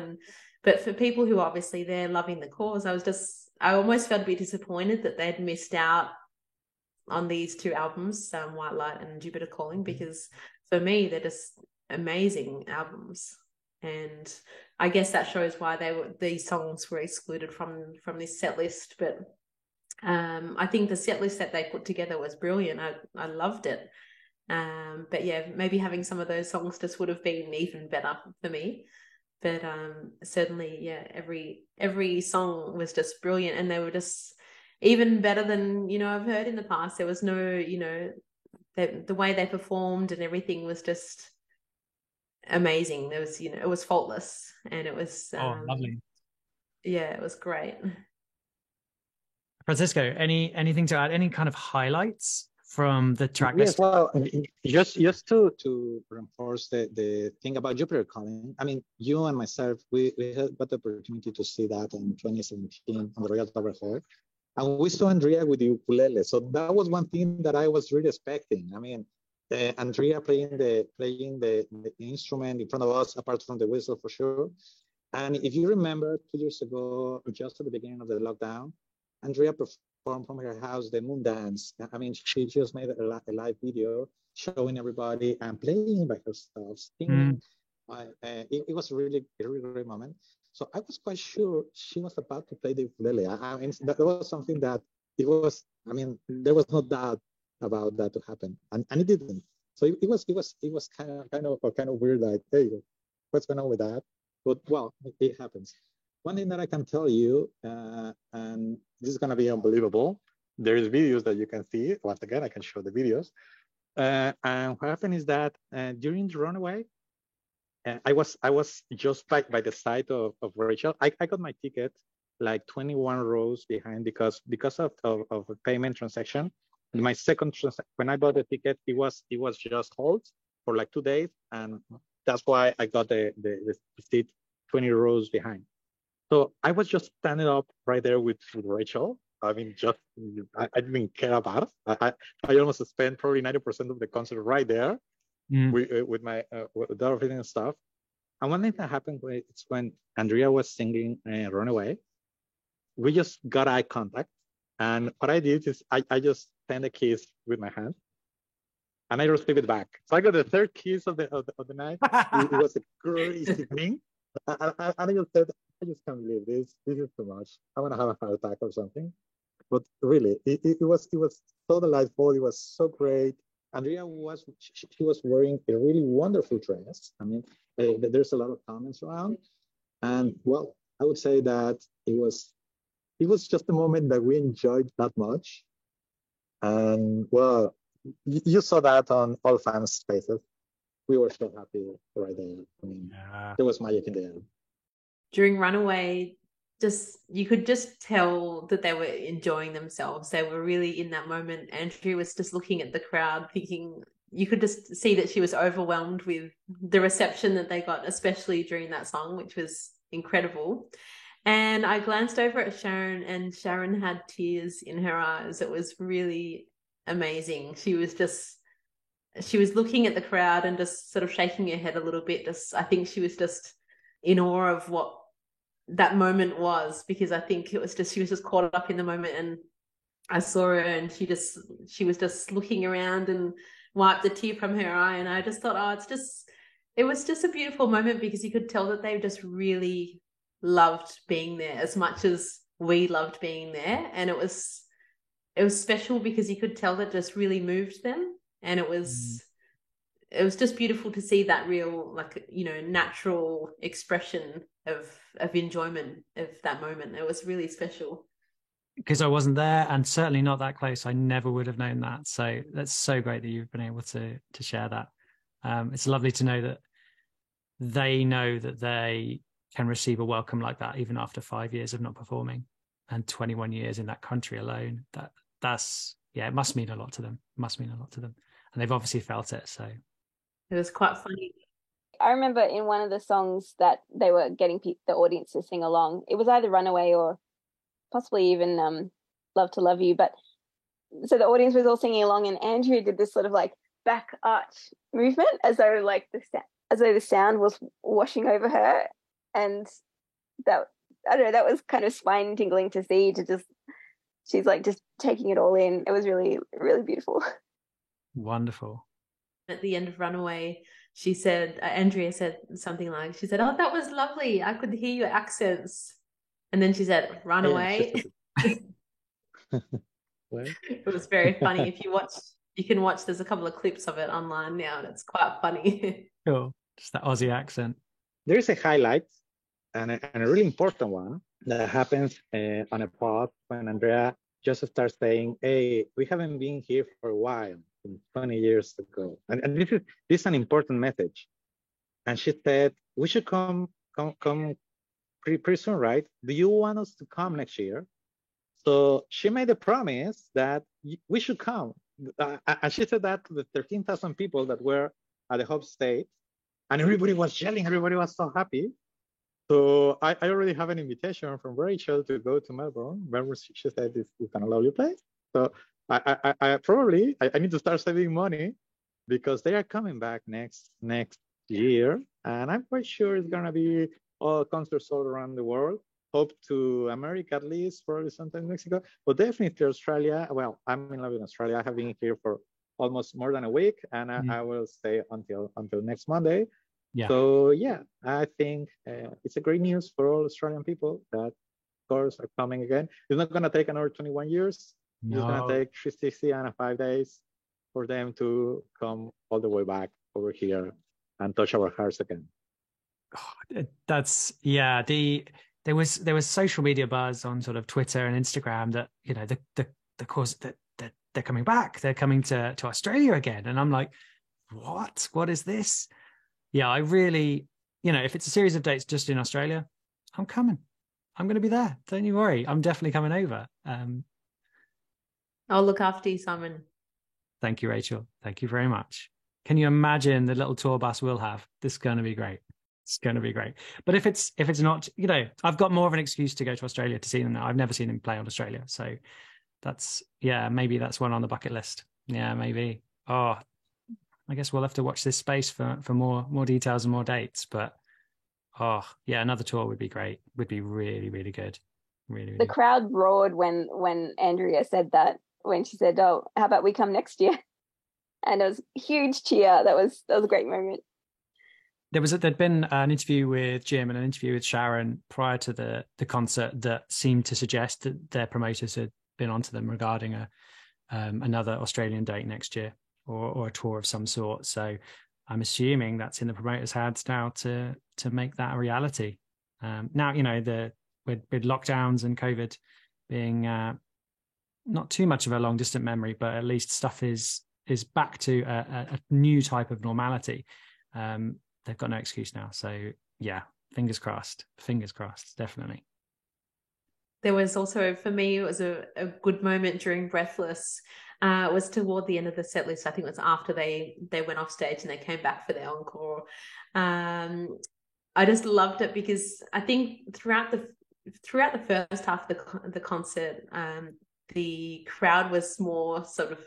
But for people who obviously they're loving the cause, I almost felt a bit disappointed that they'd missed out on these 2 albums, White Light and Jupiter Calling, because for me, they're just amazing albums. And I guess that shows why these songs were excluded from this set list. But I think the set list that they put together was brilliant. I loved it. But yeah, maybe having some of those songs just would have been even better for me. But certainly, every song was just brilliant, and they were just even better than I've heard in the past. There was no the way they performed and everything was just amazing. There was it was faultless, and it was lovely. Yeah, it was great. Francisco, anything to add? Any kind of highlights from the track list? Yes, well, just to reinforce the thing about Jupiter Calling. I mean, you and myself, we had the opportunity to see that in 2017 on the Royal Albert Hall, and we saw Andrea with the ukulele. So that was one thing that I was really expecting. I mean, Andrea playing the instrument in front of us, apart from the whistle for sure. And if you remember 2 years ago, just at the beginning of the lockdown, Andrea performed from her house the Moon Dance. I mean, she just made a live video showing everybody and playing by herself, singing. It was really a really great moment. So I was quite sure she was about to play the ukulele. I mean, that was something that it was. I mean, there was no doubt about that to happen, and it didn't. So it was kind of weird. Like, hey, what's going on with that? But well, it happens. One thing that I can tell you, and this is going to be unbelievable. There's videos that you can see. Once again, I can show the videos. And what happened is that during the runaway, I was just by the side of Rachel. I got my ticket like 21 rows behind because of a payment transaction. My second when I bought the ticket, it was just hold for like 2 days, and that's why I got the seat 20 rows behind. So I was just standing up right there with Rachel. I mean, I didn't care about it. I almost spent probably 90% of the concert right there with my with everything and stuff. And one thing that happened is when Andrea was singing Runaway, we just got eye contact. And what I did is I just sent a kiss with my hand, and I received it back. So I got the third kiss of the night. It was a great evening. And I just said, I just can't believe this. This is too much. I'm gonna have a heart attack or something. But really, it was so delightful. It was so great. Andrea she was wearing a really wonderful dress. I mean, there's a lot of comments around, and well, I would say that it was just a moment that we enjoyed that much. And well, you saw that on all fans' faces. We were so happy right there. I mean, there was magic in the air. During Runaway, you could just tell that they were enjoying themselves. They were really in that moment. Andrea was just looking at the crowd, thinking, you could just see that she was overwhelmed with the reception that they got, especially during that song, which was incredible. And I glanced over at Sharon, and Sharon had tears in her eyes. It was really amazing. She was looking at the crowd and just sort of shaking her head a little bit. I think she was just in awe of what that moment was, because I think she was just caught up in the moment. And I saw her, and she was just looking around and wiped the tear from her eye. And I just thought, it was just a beautiful moment, because you could tell that they just really loved being there as much as we loved being there. And it was special because you could tell that just really moved them. And it was just beautiful to see that real, like, natural expression of enjoyment of that moment. It was really special. Because I wasn't there, and certainly not that close, I never would have known that. So that's so great that you've been able to share that. It's lovely to know that they know that they can receive a welcome like that, even after 5 years of not performing and 21 years in that country alone. That's it must mean a lot to them. It must mean a lot to them. And they've obviously felt it. So it was quite funny. I remember in one of the songs that they were getting the audience to sing along, it was either Runaway or possibly even Love to Love You. But so the audience was all singing along, and Andrea did this sort of like back arch movement as though the sound was washing over her. And that, I don't know, that was kind of spine tingling to see, she's like just taking it all in. It was really, really beautiful. Wonderful. At the end of Runaway, Andrea said something like, she said, "Oh, that was lovely. I could hear your accents." And then she said, "Runaway." It was very funny. If you can watch, there's a couple of clips of it online now, and it's quite funny. Cool. Just that Aussie accent. There is a highlight and a really important one that happens on a pod when Andrea just starts saying, "Hey, we haven't been here for a while, 20 years ago." And this is an important message. And she said, "We should come pretty soon, right? Do you want us to come next year?" So she made a promise that we should come. And she said that to the 13,000 people that were at the Hub State. And everybody was yelling. Everybody was so happy. So I already have an invitation from Rachel to go to Melbourne. Remember, she said it's an lovely place. So I probably need to start saving money, because they are coming back next year, and I'm quite sure it's gonna be all concerts all around the world. Hope to America at least, probably sometime Mexico, but definitely Australia. Well, I'm in love with Australia. I have been here for almost more than a week, and I will stay until next Monday. Yeah. So yeah, I think it's a great news for all Australian people that tours are coming again. It's not going to take another 21 years. No. It's going to take 360 and 5 days for them to come all the way back over here and touch our hearts again. That's there was social media buzz on sort of Twitter and Instagram that, you know, the course that they're coming back, they're coming to Australia again, and I'm like, what is this? Yeah, I really, you know, if it's a series of dates just in Australia, I'm coming. I'm going to be there. Don't you worry. I'm definitely coming over. I'll look after you, Simon. Thank you, Rachel. Thank you very much. Can you imagine the little tour bus we'll have? This is going to be great. It's going to be great. But if it's not, you know, I've got more of an excuse to go to Australia to see them now. I've never seen them play on Australia. So maybe that's one on the bucket list. Yeah, maybe. Oh, I guess we'll have to watch this space for more details and more dates. But another tour would be great. Would be really, really good. Really, the crowd roared when Andrea said that, when she said, "Oh, how about we come next year?" And it was a huge cheer. That was a great moment. There'd been an interview with Jim and an interview with Sharon prior to the concert that seemed to suggest that their promoters had been onto them regarding another Australian date next year or a tour of some sort. So I'm assuming that's in the promoters' hands now to make that a reality. Now, you know, with lockdowns and COVID being not too much of a long distant memory, but at least stuff is back to a new type of normality. They've got no excuse now. So yeah, fingers crossed, definitely. There was also, for me, it was a good moment during Breathless. It was toward the end of the set list. I think it was after they went off stage and they came back for their encore. I just loved it because I think throughout the first half of the concert, the crowd was more sort of,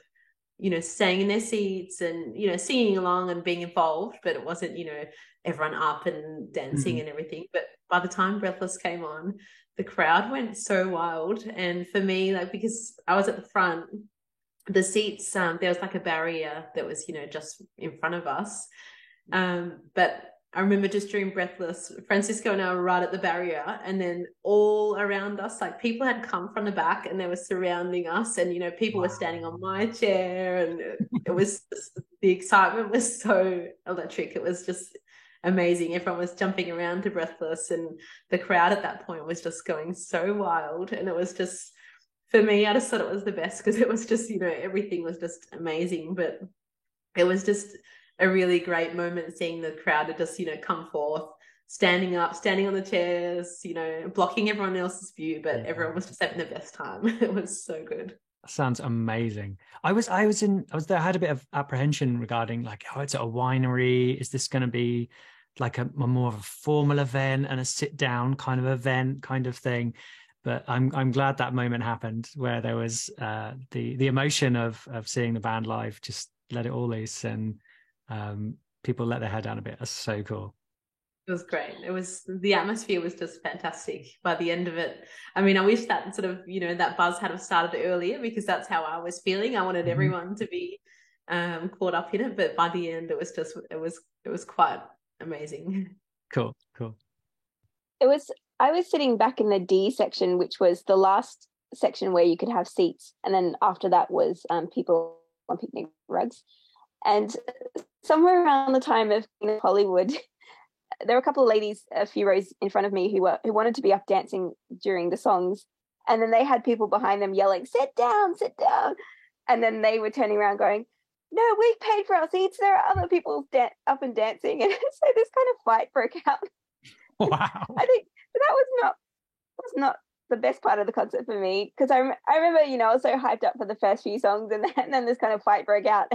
you know, staying in their seats and, you know, singing along and being involved, but it wasn't, you know, everyone up and dancing and everything. But by the time Breathless came on, the crowd went so wild. And for me, like, because I was at the front, the seats, there was like a barrier that was, you know, just in front of us. But I remember just during Breathless, Francisco and I were right at the barrier, and then all around us, like, people had come from the back and they were surrounding us, and, you know, people were standing on my chair, and it was the excitement was so electric. It was just amazing. Everyone was jumping around to Breathless, and the crowd at that point was just going so wild. And it was just, for me, I just thought it was the best because it was just, you know, everything was just amazing. But it was just a really great moment seeing the crowd just, you know, come forth, standing up, standing on the chairs, you know, blocking everyone else's view, but everyone was just having the best time. It was so good. Sounds amazing. I was there. I had a bit of apprehension regarding, like, oh, it's at a winery. Is this going to be like a more of a formal event and a sit down kind of event kind of thing? But I'm glad that moment happened where there was the emotion of seeing the band live, just let it all loose, and people let their hair down a bit. That's so cool. It was great. The atmosphere was just fantastic by the end of it. I mean, I wish that sort of, you know, that buzz had started earlier, because that's how I was feeling. I wanted everyone to be caught up in it, but by the end it was quite amazing. Cool. I was sitting back in the D section, which was the last section where you could have seats, and then after that was people on picnic rugs. And somewhere around the time of Hollywood, there were a couple of ladies a few rows in front of me who wanted to be up dancing during the songs, and then they had people behind them yelling, "Sit down, sit down," and then they were turning around going, "No, we've paid for our seats. There are other people up and dancing," and so this kind of fight broke out. Wow! I think that was not the best part of the concert for me, because I remember, you know, I was so hyped up for the first few songs, and then this kind of fight broke out,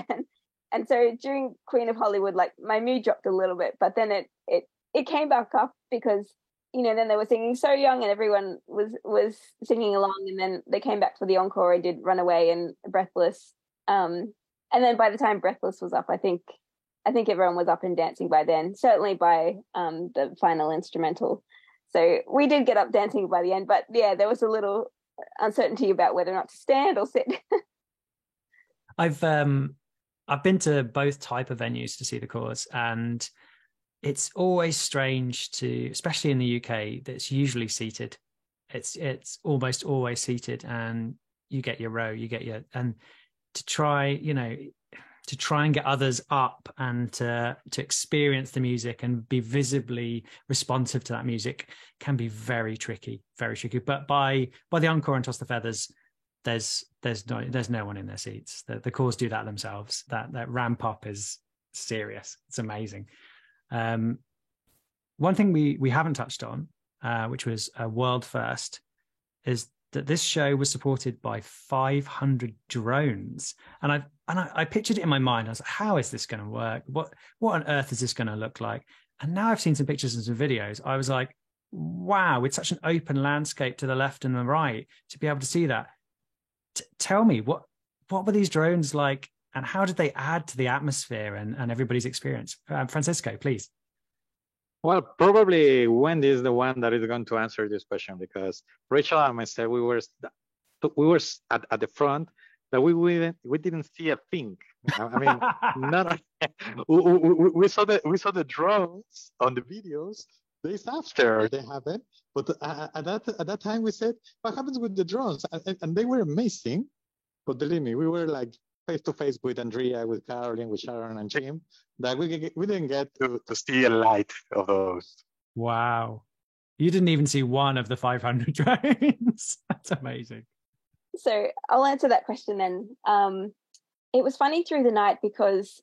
and so during Queen of Hollywood, like, my mood dropped a little bit, but then it came back up because, you know, then they were singing So Young and everyone was singing along, and then they came back for the encore and did Runaway and Breathless. And then by the time Breathless was up, I think I think everyone was up and dancing by then, certainly by the final instrumental. So we did get up dancing by the end, but yeah, there was a little uncertainty about whether or not to stand or sit. I've been to both type of venues to see the Cause, and it's always strange to, especially in the UK, that it's usually seated. It's almost always seated, and you get your row, and to try and get others up and to experience the music and be visibly responsive to that music can be very tricky. But by the encore and Toss the Feathers, there's no one in their seats. The Cause do that themselves. That ramp up is serious. It's amazing. One thing we haven't touched on, which was a world first, is that this show was supported by 500 drones. And I pictured it in my mind. I was like, how is this going to work? What on earth is this going to look like? And now I've seen some pictures and some videos. I was like, wow, with such an open landscape to the left and the right, to be able to see that. Tell me, what were these drones like, and how did they add to the atmosphere and everybody's experience? Francisco, please. Well, probably Wendy is the one that is going to answer this question, because Rachel and myself, we were at the front, that we didn't see a thing. I mean, we saw the drones on the videos days after they happened, but at that time we said, what happens with the drones? And they were amazing, but believe me, we were like face to face with Andrea, with Caroline, with Sharon and Jim, that we didn't get to see a light of those. Wow. You didn't even see one of the 500 drones. That's amazing. So I'll answer that question then. It was funny through the night because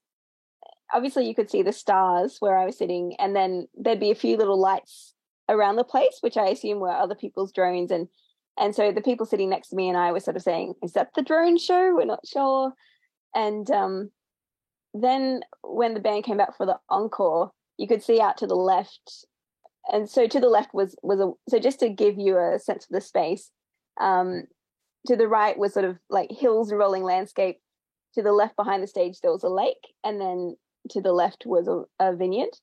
obviously you could see the stars where I was sitting, and then there'd be a few little lights around the place, which I assume were other people's drones. And so the people sitting next to me and I were sort of saying, is that the drone show? We're not sure. And then when the band came back for the encore, you could see out to the left. And so to the left so just to give you a sense of the space, to the right was sort of like hills and rolling landscape. To the left behind the stage, there was a lake. And then to the left was a vineyard.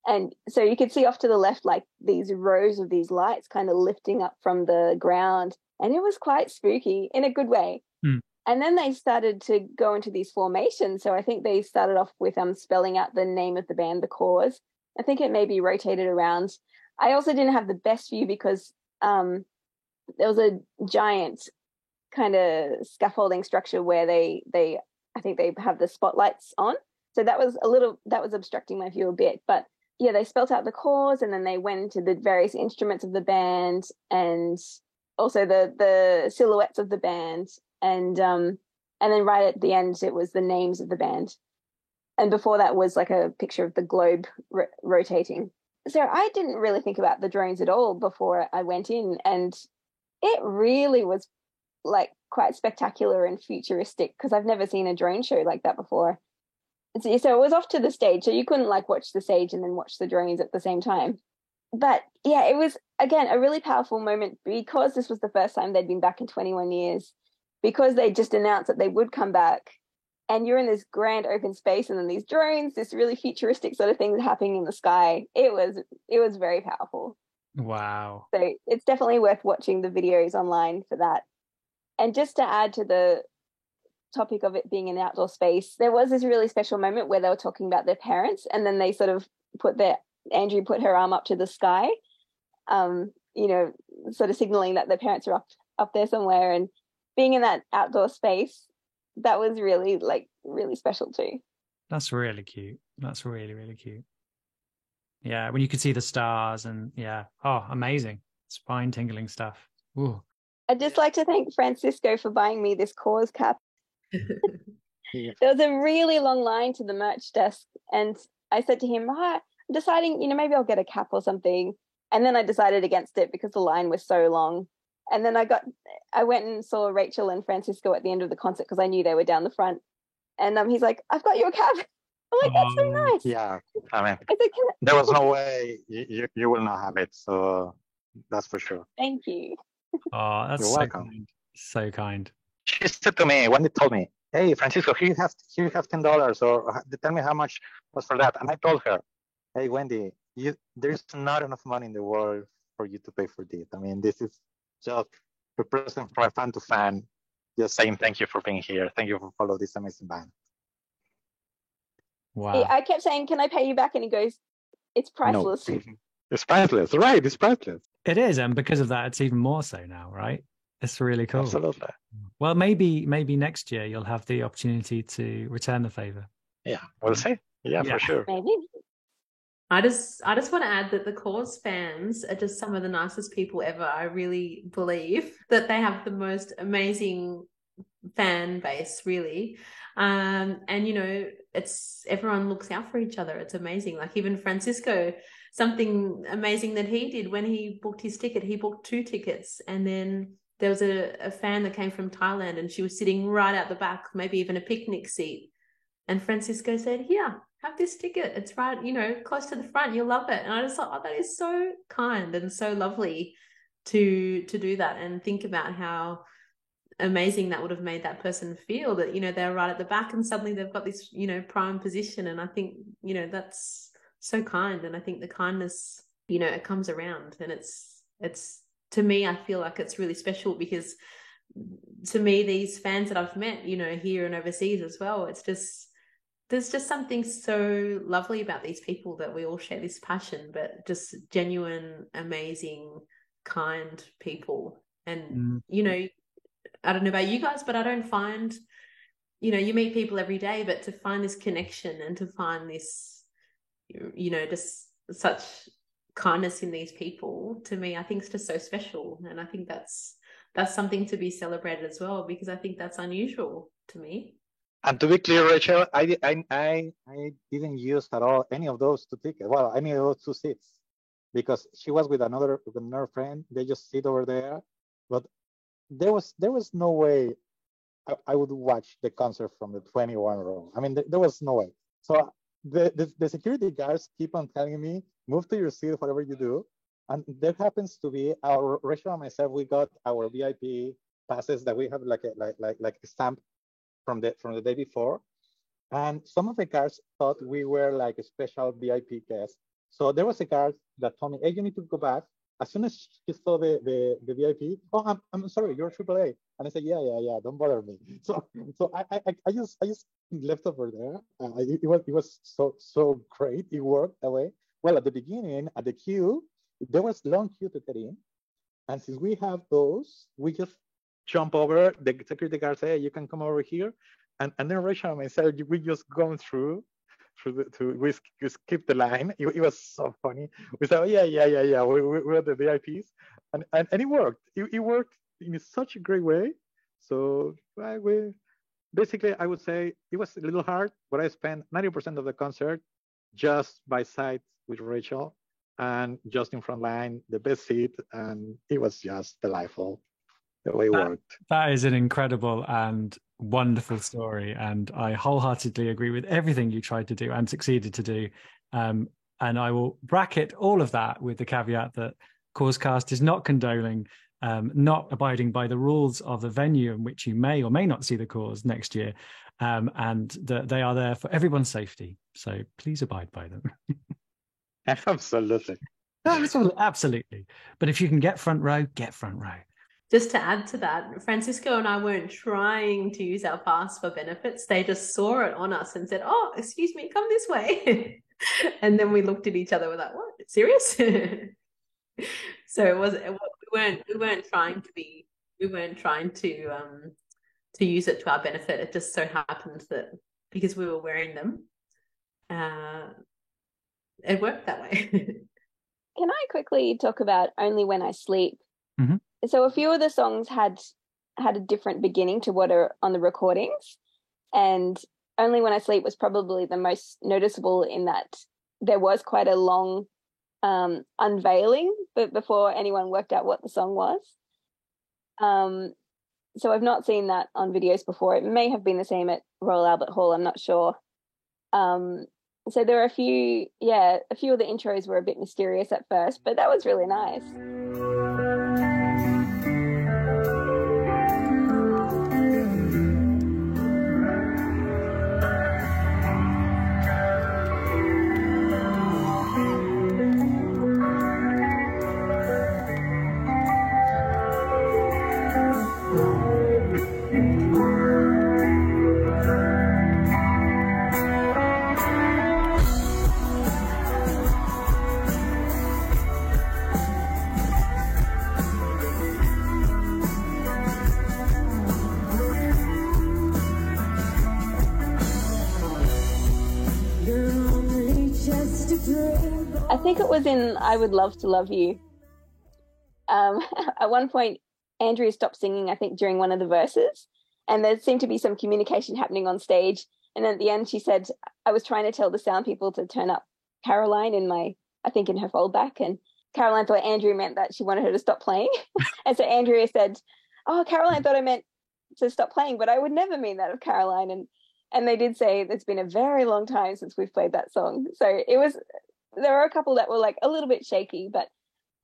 And so you could see off to the left, like these rows of these lights kind of lifting up from the ground. And it was quite spooky in a good way. Mm. And then they started to go into these formations. So I think they started off with spelling out the name of the band, The Cause. I think it maybe rotated around. I also didn't have the best view because there was a giant kind of scaffolding structure where I think they have the spotlights on. So that was obstructing my view a bit. But yeah, they spelt out The Cause, and then they went into the various instruments of the band and also the silhouettes of the band. And then right at the end, it was the names of the band. And before that was like a picture of the globe rotating. So I didn't really think about the drones at all before I went in. And it really was like quite spectacular and futuristic because I've never seen a drone show like that before. So it was off to the stage, so you couldn't like watch the stage and then watch the drones at the same time. But yeah, it was, again, a really powerful moment because this was the first time they'd been back in 21 years, because they just announced that they would come back, and you're in this grand open space and then these drones, this really futuristic sort of thing happening in the sky. It was very powerful. Wow. So it's definitely worth watching the videos online for that. And just to add to the topic of it being an outdoor space, there was this really special moment where they were talking about their parents, and then they sort of Andrew put her arm up to the sky, sort of signaling that their parents are up there somewhere, and being in that outdoor space, that was really really special too. That's really cute. That's really, really cute. Yeah, when you could see the stars and amazing. Spine tingling stuff. Ooh. I'd just like to thank Francisco for buying me this Cause cap. Yeah. There was a really long line to the merch desk, and I said to him, I'm deciding, maybe I'll get a cap or something. And then I decided against it because the line was so long. And then I went and saw Rachel and Francisco at the end of the concert because I knew they were down the front. And he's like, I've got you a cap. I'm like, that's so nice. Yeah, I mean, I said, there was no way you will not have it. So that's for sure. Thank you. Oh, that's You're so welcome. kind. So kind. She said to me, when they told me, hey, Francisco, here you have $10, or tell me how much was for that. And I told her, hey, Wendy, there's not enough money in the world for you to pay for this. I mean, this is just a present from fan to fan, just saying thank you for being here. Thank you for following this amazing band. Wow. I kept saying, can I pay you back? And he goes, it's priceless. No. It's priceless, right? It's priceless. It is, and because of that, it's even more so now, right? It's really cool. Absolutely. Well, maybe next year you'll have the opportunity to return the favor. Yeah, we'll see. Yeah, for sure. Maybe. I just want to add that the Cause fans are just some of the nicest people ever. I really believe that they have the most amazing fan base, really. And it's everyone looks out for each other. It's amazing. Like even Francisco, something amazing that he did when he booked his ticket, he booked 2 tickets, and then there was a fan that came from Thailand and she was sitting right out the back, maybe even a picnic seat. And Francisco said, here, have this ticket. It's right, close to the front. You'll love it. And I just thought, that is so kind and so lovely to do that, and think about how amazing that would have made that person feel, that, they're right at the back and suddenly they've got this, prime position. And I think, that's so kind. And I think the kindness, it comes around, and it's to me, I feel like it's really special, because to me, these fans that I've met, here and overseas as well, there's just something so lovely about these people, that we all share this passion, but just genuine, amazing, kind people. And, I don't know about you guys, but I don't find, you meet people every day, but to find this connection and to find this, just such kindness in these people, to me, I think it's just so special. And I think that's something to be celebrated as well, because I think that's unusual to me. And to be clear, Rachel, I didn't use at all any of those 2 tickets. Well, any of those 2 seats, because she was with another friend. They just sit over there, but there was no way I would watch the concert from the 21 row. I mean, there was no way. So the security guards keep on telling me, move to your seat, whatever you do. And there happens to be Rachel and myself, we got our VIP passes that we have like a stamp from the day before. And some of the guards thought we were like a special VIP guest. So there was a guard that told me, hey, you need to go back. As soon as she saw the VIP, oh, I'm sorry, you're AAA. And I said, yeah, don't bother me. So I just left over there. It was so great. It worked that way. Well, at the beginning, at the queue, there was long queue to get in. And since we have those, we just jump over. The security guard say, hey, you can come over here. And then Rachel and myself, we just gone through we skipped the line. It was so funny. We said, oh, yeah. We're the VIPs. And it worked. It worked in such a great way. So basically, I would say it was a little hard, but I spent 90% of the concert just by side with Rachel and just in front line, the best seat. And it was just delightful the way it worked. That is an incredible and wonderful story. And I wholeheartedly agree with everything you tried to do and succeeded to do. And I will bracket all of that with the caveat that Causecast is not condoning not abiding by the rules of the venue in which you may or may not see the Cause next year, and that they are there for everyone's safety. So please abide by them. Absolutely. Absolutely. But if you can get front row, get front row. Just to add to that, Francisco and I weren't trying to use our pass for benefits. They just saw it on us and said, oh, excuse me, come this way. And then we looked at each other, we're like, what, serious? So we weren't trying to use it to our benefit. It just so happened that because we were wearing them, it worked that way. Can I quickly talk about Only When I Sleep? Mm-hmm. So a few of the songs had a different beginning to what are on the recordings, and Only When I Sleep was probably the most noticeable in that there was quite a long unveiling before anyone worked out what the song was. So I've not seen that on videos before. It may have been the same at Royal Albert Hall, I'm not sure. So there are a few of the intros were a bit mysterious at first, but that was really nice. think it was in I Would Love to Love You. At one point, Andrea stopped singing, I think, during one of the verses, and there seemed to be some communication happening on stage. And at the end, she said, I was trying to tell the sound people to turn up Caroline in her foldback, and Caroline thought Andrea meant that she wanted her to stop playing. And so Andrea said, oh, Caroline thought I meant to stop playing, but I would never mean that of Caroline. And they did say it's been a very long time since we've played that song. So there were a couple that were like a little bit shaky, but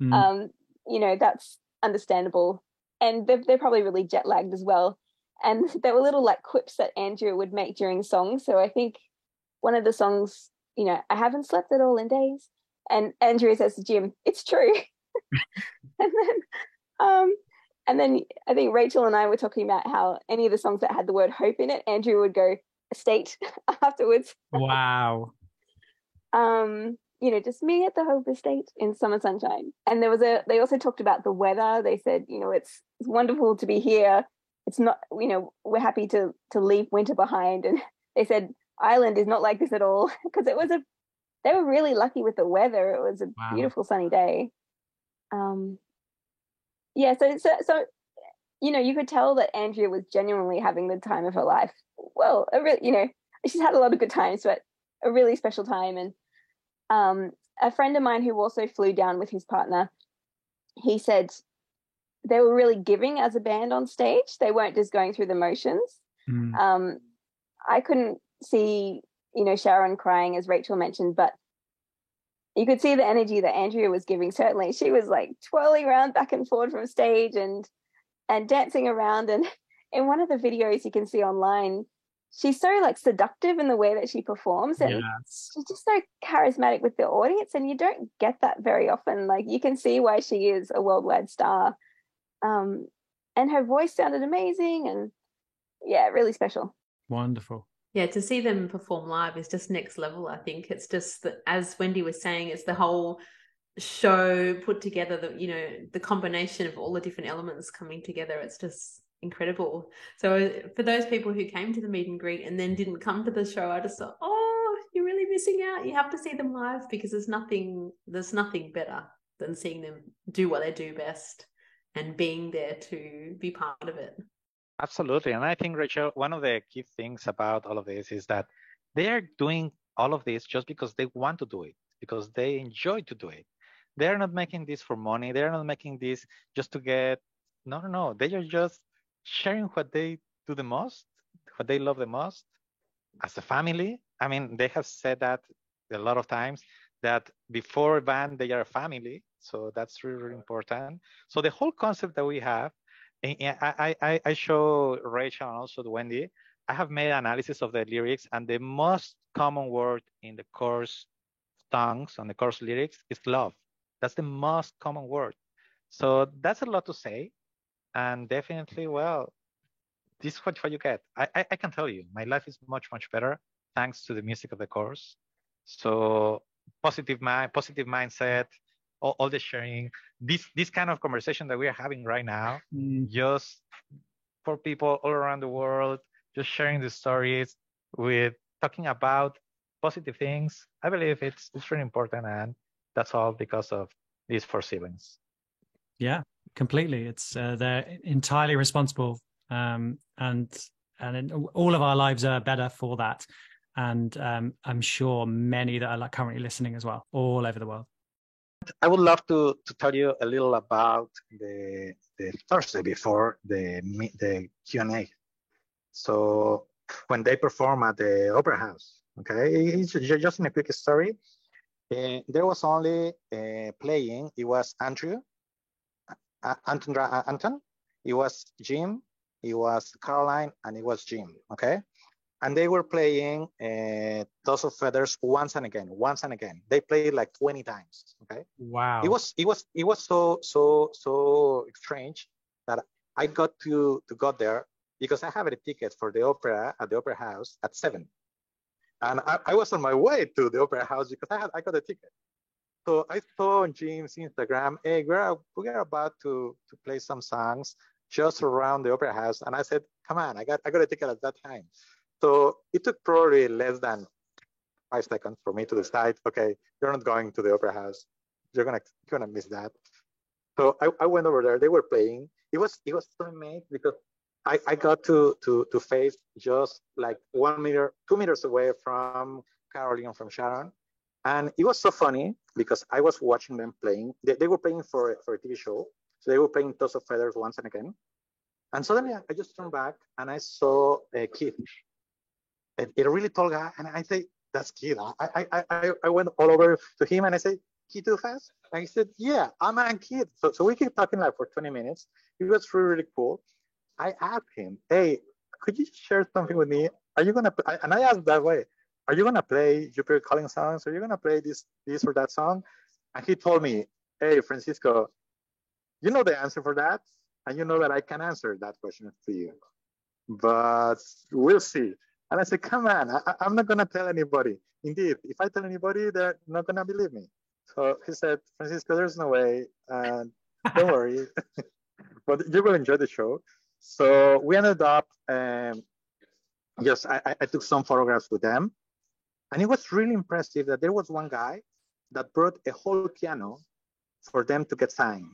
that's understandable. And they're probably really jet lagged as well. And there were little like quips that Andrea would make during songs. So I think one of the songs, I haven't slept at all in days. And Andrea says to Jim, it's true. and then I think Rachel and I were talking about how any of the songs that had the word hope in it, Andrea would go estate afterwards. Wow. Just me at the Hope Estate in summer sunshine. And they also talked about the weather. They said, it's wonderful to be here. It's not, we're happy to leave winter behind. And they said Ireland is not like this at all, because they were really lucky with the weather. It was a beautiful sunny day. So you could tell that Andrea was genuinely having the time of her life. Well, she's had a lot of good times, but a really special time. And a friend of mine who also flew down with his partner, he said they were really giving as a band on stage. They weren't just going through the motions. I couldn't see, Sharon crying, as Rachel mentioned, but you could see the energy that Andrea was giving. Certainly, she was like twirling around back and forward from stage and dancing around. And in one of the videos you can see online, she's so like seductive in the way that she performs, and she's just so charismatic with the audience, and you don't get that very often. Like, you can see why she is a worldwide star. And her voice sounded amazing, and really special. Wonderful. Yeah, to see them perform live is just next level. I think it's just that, as Wendy was saying, it's the whole show put together, the combination of all the different elements coming together. It's just incredible. So for those people who came to the meet and greet and then didn't come to the show, I just thought, you're really missing out. You have to see them live, because there's nothing better than seeing them do what they do best and being there to be part of it. Absolutely. And I think, Rachel, one of the key things about all of this is that they are doing all of this just because they want to do it, because they enjoy to do it. They are not making this for money. They are not making this just to get, no. They are just sharing what they do the most, what they love the most as a family. I mean, they have said that a lot of times, that before a band, they are a family. So that's really, really important. So the whole concept that we have, I show Rachel and also Wendy, I have made analysis of the lyrics, and the most common word in the chorus songs, on the chorus lyrics, is love. That's the most common word. So that's a lot to say. And definitely, this is what you get. I can tell you, my life is much, much better thanks to the music of the chorus. So positive mindset, all the sharing, this kind of conversation that we are having right now, just for people all around the world, just sharing the stories, with talking about positive things. I believe it's really important, and that's all because of these four siblings. Yeah, completely. It's they're entirely responsible, and all of our lives are better for that. And I'm sure many that are currently listening as well, all over the world. I would love to tell you a little about the Thursday before the Q&A. So when they perform at the Opera House, okay, it's just in a quick story. There was only playing. It was Anton, it was Jim, it was Caroline, and it was Jim. Okay. And they were playing Toss of Feathers once and again. They played like 20 times. Okay. Wow. It was so strange that I got to go there because I have a ticket for the opera at the Opera House at 7, and I was on my way to the Opera House because I got a ticket. So I saw on Jim's Instagram, hey, we are about to play some songs just around the Opera House, and I said, come on, I got a ticket at that time. So it took probably less than 5 seconds for me to decide, okay, you're not going to the opera house. You're gonna miss that. So I went over there. They were playing. It was so amazing because I got to face just like 1 meter, 2 meters away from Caroline, from Sharon. And it was so funny because I was watching them playing. They were playing for a TV show. So they were playing Toss of Feathers once and again. And suddenly I just turned back and I saw a kid, a really tall guy. And I say, that's Kid. I went all over to him and I said, Kid too fast? And he said, yeah, I'm a Kid. So we kept talking like for 20 minutes. It was really, really cool. I asked him, hey, could you share something with me? Are you going to play? And I asked that way, are you going to play Jupiter Calling songs? Are you going to play this or that song? And he told me, hey, Francisco, you know the answer for that. And you know that I can answer that question for you. But we'll see. And I said, come on, I'm not going to tell anybody. Indeed, if I tell anybody, they're not going to believe me. So he said, Francisco, there's no way. Don't worry. But you will enjoy the show. So we ended up, I took some photographs with them. And it was really impressive that there was one guy that brought a whole piano for them to get signed.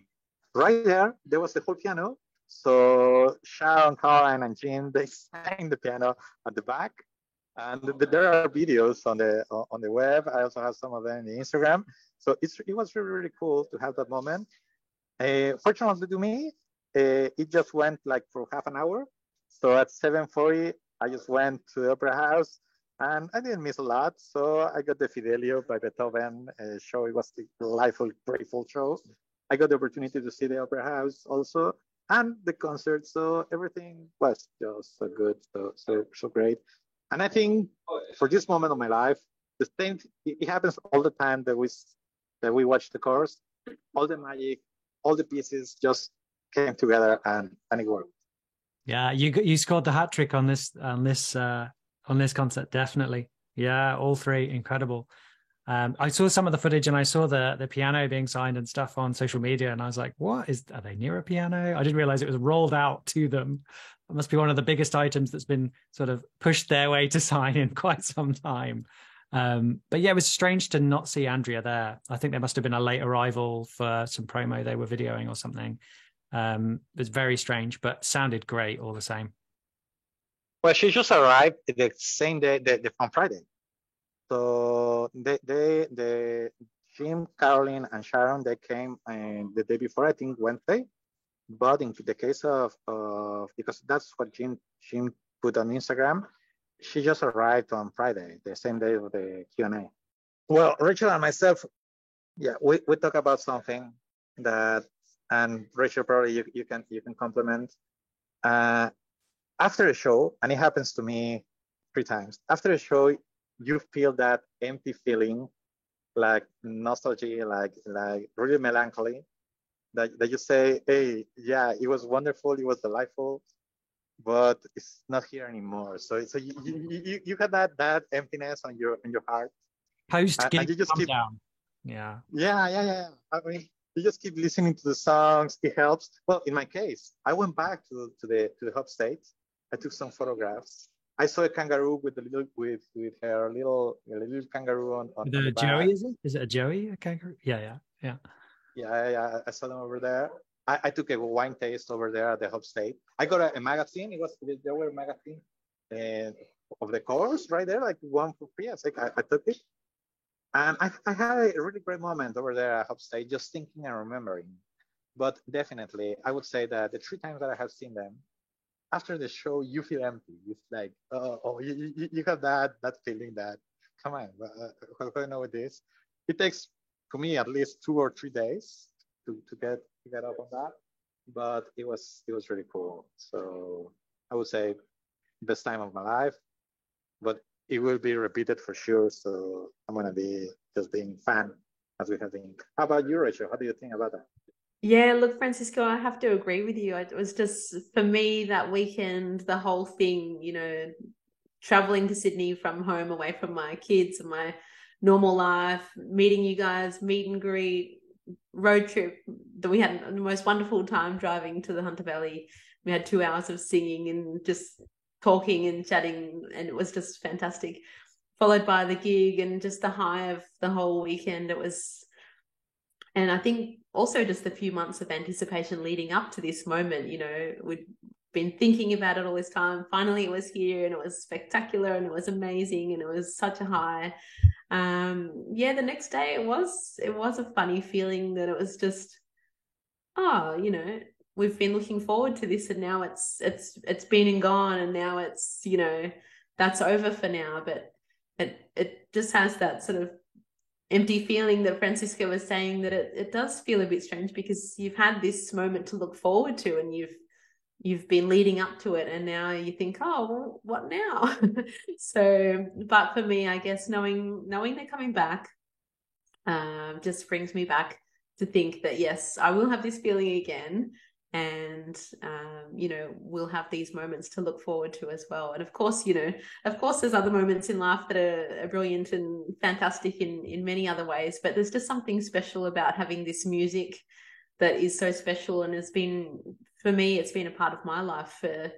Right there was the whole piano. So Sharon, Caroline, and Jim, they signed the piano at the back. And there are videos on the web. I also have some of them on the Instagram. So it was really, really cool to have that moment. Fortunately to me, it just went like for half an hour. So at 7:40, I just went to the Opera House. And I didn't miss a lot. So I got the Fidelio by Beethoven show. It was a delightful, grateful show. I got the opportunity to see the Opera House also and the concert. So everything was just so good, so great. And I think for this moment of my life, the same, it happens all the time that we watch the course. All the magic, all the pieces just came together and it worked. Yeah, you scored the hat trick on this concert, definitely. Yeah, all three incredible. I saw some of the footage and I saw the piano being signed and stuff on social media, and I was like, are they near a piano? I didn't realize it was rolled out to them. It must be one of the biggest items that's been sort of pushed their way to sign in quite some time. But yeah, it was strange to not see Andrea there. I think there must have been a late arrival for some promo they were videoing or something. It was very strange, but sounded great all the same. Well, she just arrived the same day, on Friday. So the Jim, Caroline, and Sharon, they came the day before, I think Wednesday. But in the case of because that's what Jim put on Instagram, she just arrived on Friday, the same day of the Q&A. Well, Rachel and myself, yeah, we talk about something that, and Rachel, probably you can compliment. After a show, and it happens to me 3 times, after a show, you feel that empty feeling, like nostalgia, like really melancholy, that you say, hey, yeah, it was wonderful, it was delightful, but it's not here anymore. So you have that emptiness on your heart. Post and you just keep down. Yeah. I mean, you just keep listening to the songs. It helps. Well, in my case, I went back to the hub state. I took some photographs. I saw a kangaroo with her little kangaroo on the Joey, back. is it a Joey, a kangaroo? Yeah. Yeah, I saw them over there. I took a wine taste over there at the hub state. I got a magazine. There were a magazine of the course right there, like one for free. I took it. And I had a really great moment over there at hub state, just thinking and remembering. But definitely, I would say that the 3 times that I have seen them, after the show, you feel empty. It's like, you have that feeling that, come on, what do I know with this? It takes, for me, at least 2 or 3 days to get up on that. But it was really cool. So I would say best time of my life, but it will be repeated for sure. So I'm gonna be just being fan as we have been. How about you, Rachel? How do you think about that? Yeah, look, Francisco, I have to agree with you. It was just, for me, that weekend, the whole thing, traveling to Sydney from home, away from my kids and my normal life, meeting you guys, meet and greet, road trip, that we had the most wonderful time driving to the Hunter Valley. We had 2 hours of singing and just talking and chatting, and it was just fantastic. followed by the gig and just the high of the whole weekend. And I think also just the few months of anticipation leading up to this moment, we'd been thinking about it all this time. Finally, it was here, and it was spectacular, and it was amazing, and it was such a high. The next day it was a funny feeling that it was just, we've been looking forward to this, and now it's been and gone, and now it's, that's over for now. But it just has that sort of empty feeling that Francisca was saying, that it does feel a bit strange, because you've had this moment to look forward to, and you've been leading up to it, and now you think, oh, well, what now? So, but for me, I guess knowing they're coming back just brings me back to think that, yes, I will have this feeling again, and we'll have these moments to look forward to as well. And of course there's other moments in life that are brilliant and fantastic in many other ways, but there's just something special about having this music that is so special, and has been, for me, it's been a part of my life for,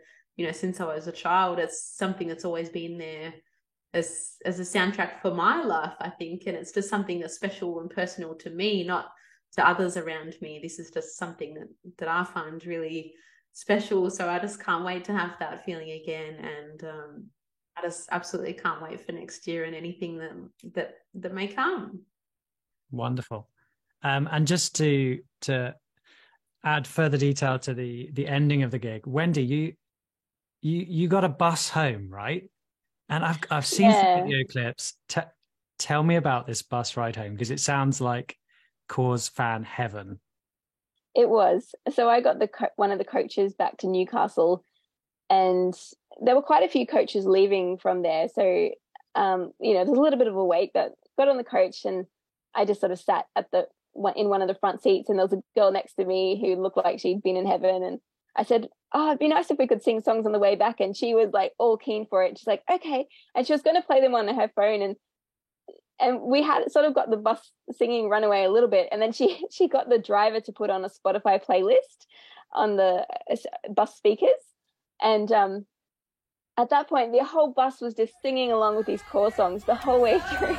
since I was a child. It's something that's always been there as a soundtrack for my life, I think. And it's just something that's special and personal to me, not to others around me. This is just something that I find really special. So I just can't wait to have that feeling again. And I just absolutely can't wait for next year and anything that may come. Wonderful. And just to add further detail to the ending of the gig, Wendy, you got a bus home, right? And I've seen some video clips. Tell me about this bus ride home, because it sounds like Corrs fan heaven. It was. So I got one of the coaches back to Newcastle, and there were quite a few coaches leaving from there. So there's a little bit of a wait, but got on the coach, and I just sort of sat in one of the front seats, and there was a girl next to me who looked like she'd been in heaven, and I said, oh, it'd be nice if we could sing songs on the way back. And she was like all keen for it. She's like, okay. And she was going to play them on her phone, and we had sort of got the bus singing Runaway a little bit, and then she got the driver to put on a Spotify playlist on the bus speakers, and at that point the whole bus was just singing along with these Corrs songs the whole way through.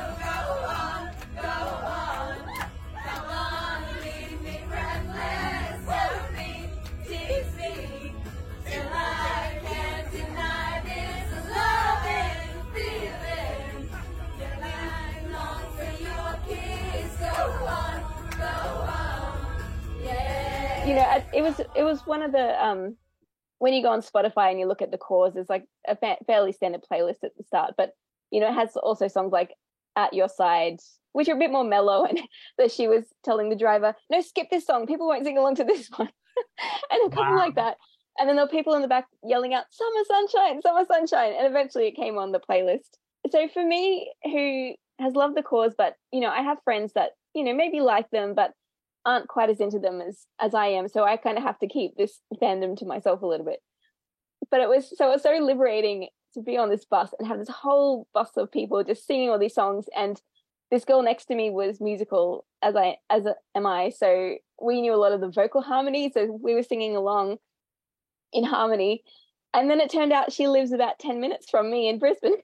It was one of the when you go on Spotify and you look at the Corrs, there's like a fairly standard playlist at the start, but it has also songs like At Your Side, which are a bit more mellow, and that she was telling the driver, no, skip this song, people won't sing along to this one. And a couple like that. And then there were people in the back yelling out, Summer Sunshine, Summer Sunshine, and eventually it came on the playlist. So for me, who has loved the Corrs, but I have friends that maybe like them but aren't quite as into them as I am, so I kind of have to keep this fandom to myself a little bit. But it was so liberating to be on this bus and have this whole bus of people just singing all these songs, and this girl next to me was musical, as am I, so we knew a lot of the vocal harmony, so we were singing along in harmony. And then it turned out she lives about 10 minutes from me in Brisbane.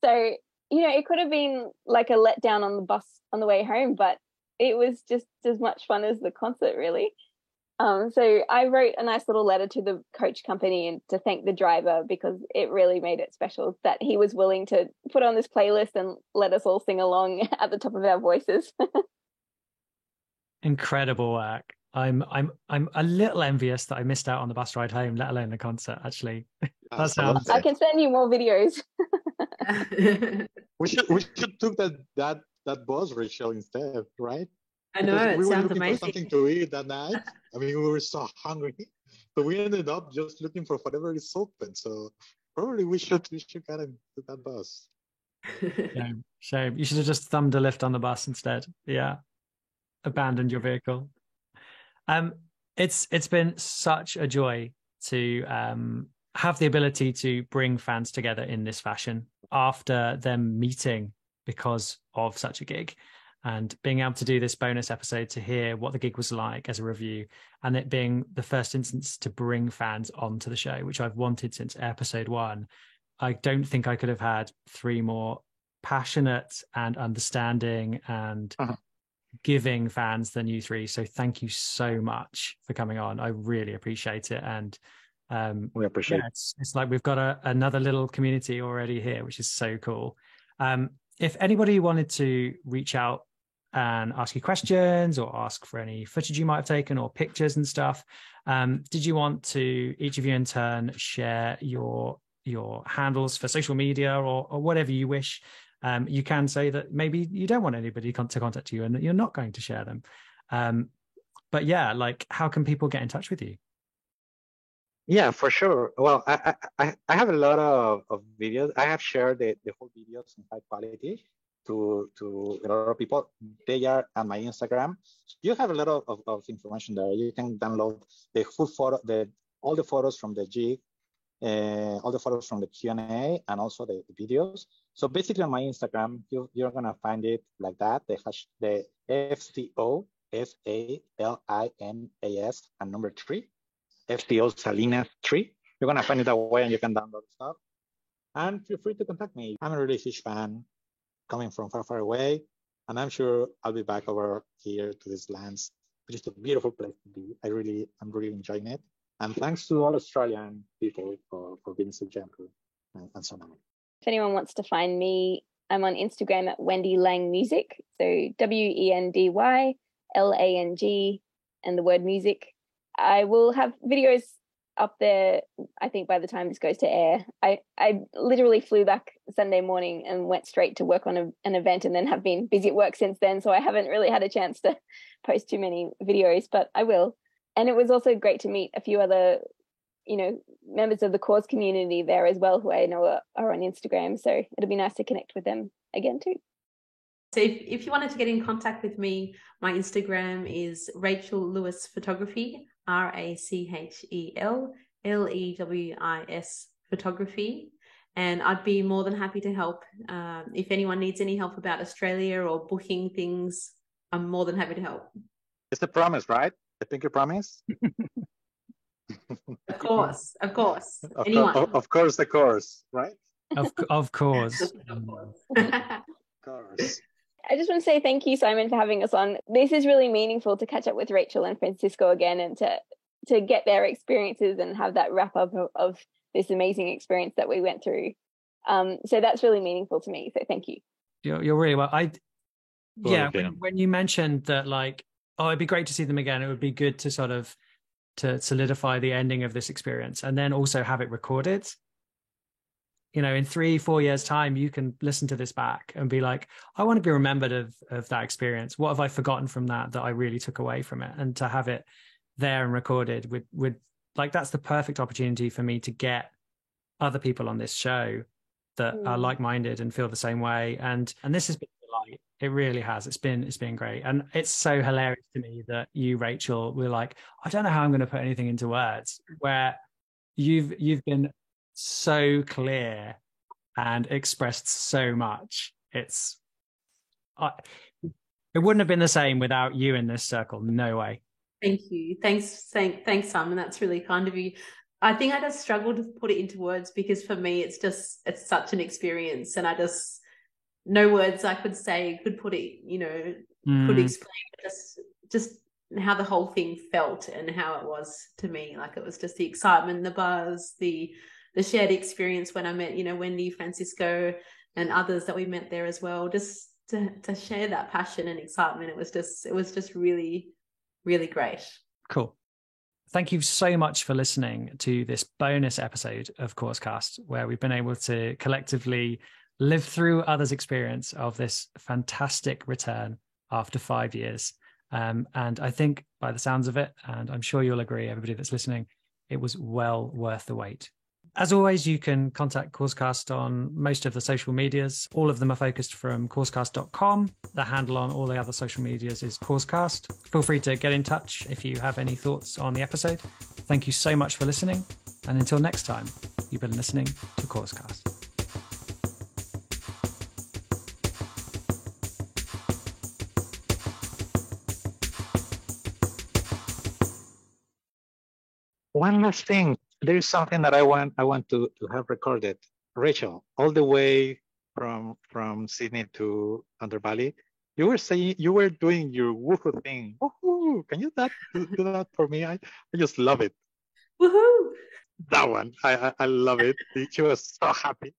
So it could have been like a letdown on the bus on the way home, but it was just as much fun as the concert, really. So I wrote a nice little letter to the coach company and to thank the driver, because it really made it special that he was willing to put on this playlist and let us all sing along at the top of our voices. Incredible work. I'm a little envious that I missed out on the bus ride home, let alone the concert, actually. That sounds... I can send you more videos. we should took that bus, Rachel, instead, right? I know, it sounds amazing. We were looking for something to eat that night. I mean, we were so hungry, but we ended up just looking for whatever is open. So probably we should get into that bus. Shame. You should have just thumbed a lift on the bus instead. Yeah, abandoned your vehicle. It's been such a joy to have the ability to bring fans together in this fashion after them meeting because of such a gig, and being able to do this bonus episode to hear what the gig was like as a review, and it being the first instance to bring fans onto the show, which I've wanted since episode 1. I don't think I could have had three more passionate and understanding and giving fans than you three. So thank you so much for coming on. I really appreciate it. And we appreciate it's like we've got another little community already here, which is so cool. If anybody wanted to reach out and ask you questions or ask for any footage you might have taken or pictures and stuff, did you want to, each of you in turn, share your handles for social media or whatever you wish? You can say that maybe you don't want anybody to contact you and that you're not going to share them. But yeah, like, how can people get in touch with you? Yeah, for sure. Well, I have a lot of videos. I have shared the whole videos in high quality to a lot of people. They are on my Instagram. You have a lot of information there. You can download the full photo, all the photos from the gig, all the photos from the Q&A, and also the videos. So basically on my Instagram, you're gonna find it like that. The FCO SALINAS and number 3. FCO Salinas 3. You're gonna find it that way, and you can download stuff. And feel free to contact me. I'm a really huge fan, coming from far, far away, and I'm sure I'll be back over here to these lands, which is a beautiful place to be. I'm really enjoying it. And thanks to all Australian people for being so gentle and so nice. If anyone wants to find me, I'm on Instagram at Wendy Lang Music. So WENDY LANG and the word music. I will have videos up there, I think, by the time this goes to air. I literally flew back Sunday morning and went straight to work on an event, and then have been busy at work since then. So I haven't really had a chance to post too many videos, but I will. And it was also great to meet a few other, members of the Cause community there as well, who I know are on Instagram. So it'll be nice to connect with them again too. So if you wanted to get in contact with me, my Instagram is Rachel Lewis Photography, RACHELLEWIS Photography. And I'd be more than happy to help. If anyone needs any help about Australia or booking things, I'm more than happy to help. It's the promise, right? The pinky promise? Of course. Of course, the course, right? Of course. Of course. I just want to say thank you, Simon, for having us on. This is really meaningful to catch up with Rachel and Francisco again, and to get their experiences and have that wrap up of this amazing experience that we went through. So that's really meaningful to me. So thank you. You're really well. When you mentioned that, like, it'd be great to see them again. It would be good to sort of to solidify the ending of this experience and then also have it recorded. In 3-4 years' time, you can listen to this back and be like, I want to be remembered of that experience. What have I forgotten from that I really took away from it? And to have it there and recorded would like, that's the perfect opportunity for me to get other people on this show that are like-minded and feel the same way. And this has been a delight. It really has. It's been great. And it's so hilarious to me that you, Rachel, were like, I don't know how I'm going to put anything into words, where you've been so clear and expressed so much. It wouldn't have been the same without you in this circle. No way. Thank you. Thanks, Simon. That's really kind of you. I think I just struggled to put it into words because for me, it's such an experience, and no words I could say could put it, could explain just how the whole thing felt and how it was to me. Like, it was just the excitement, the buzz, the shared experience when I met, Wendy, Francisco, and others that we met there as well. Just to share that passion and excitement, it was just really, really great. Cool. Thank you so much for listening to this bonus episode of CauseCast, where we've been able to collectively live through others' experience of this fantastic return after 5 years. And I think, by the sounds of it, and I'm sure you'll agree, everybody that's listening, it was well worth the wait. As always, you can contact CauseCast on most of the social medias. All of them are focused from causecast.com. The handle on all the other social medias is CauseCast. Feel free to get in touch if you have any thoughts on the episode. Thank you so much for listening. And until next time, you've been listening to CauseCast. One last thing. There is something that I want to have recorded. Rachel, all the way from Sydney to Thunder Valley, you were saying you were doing your woohoo thing. Woohoo! Can you do that for me? I just love it. Woohoo! That one, I love it. She was so happy.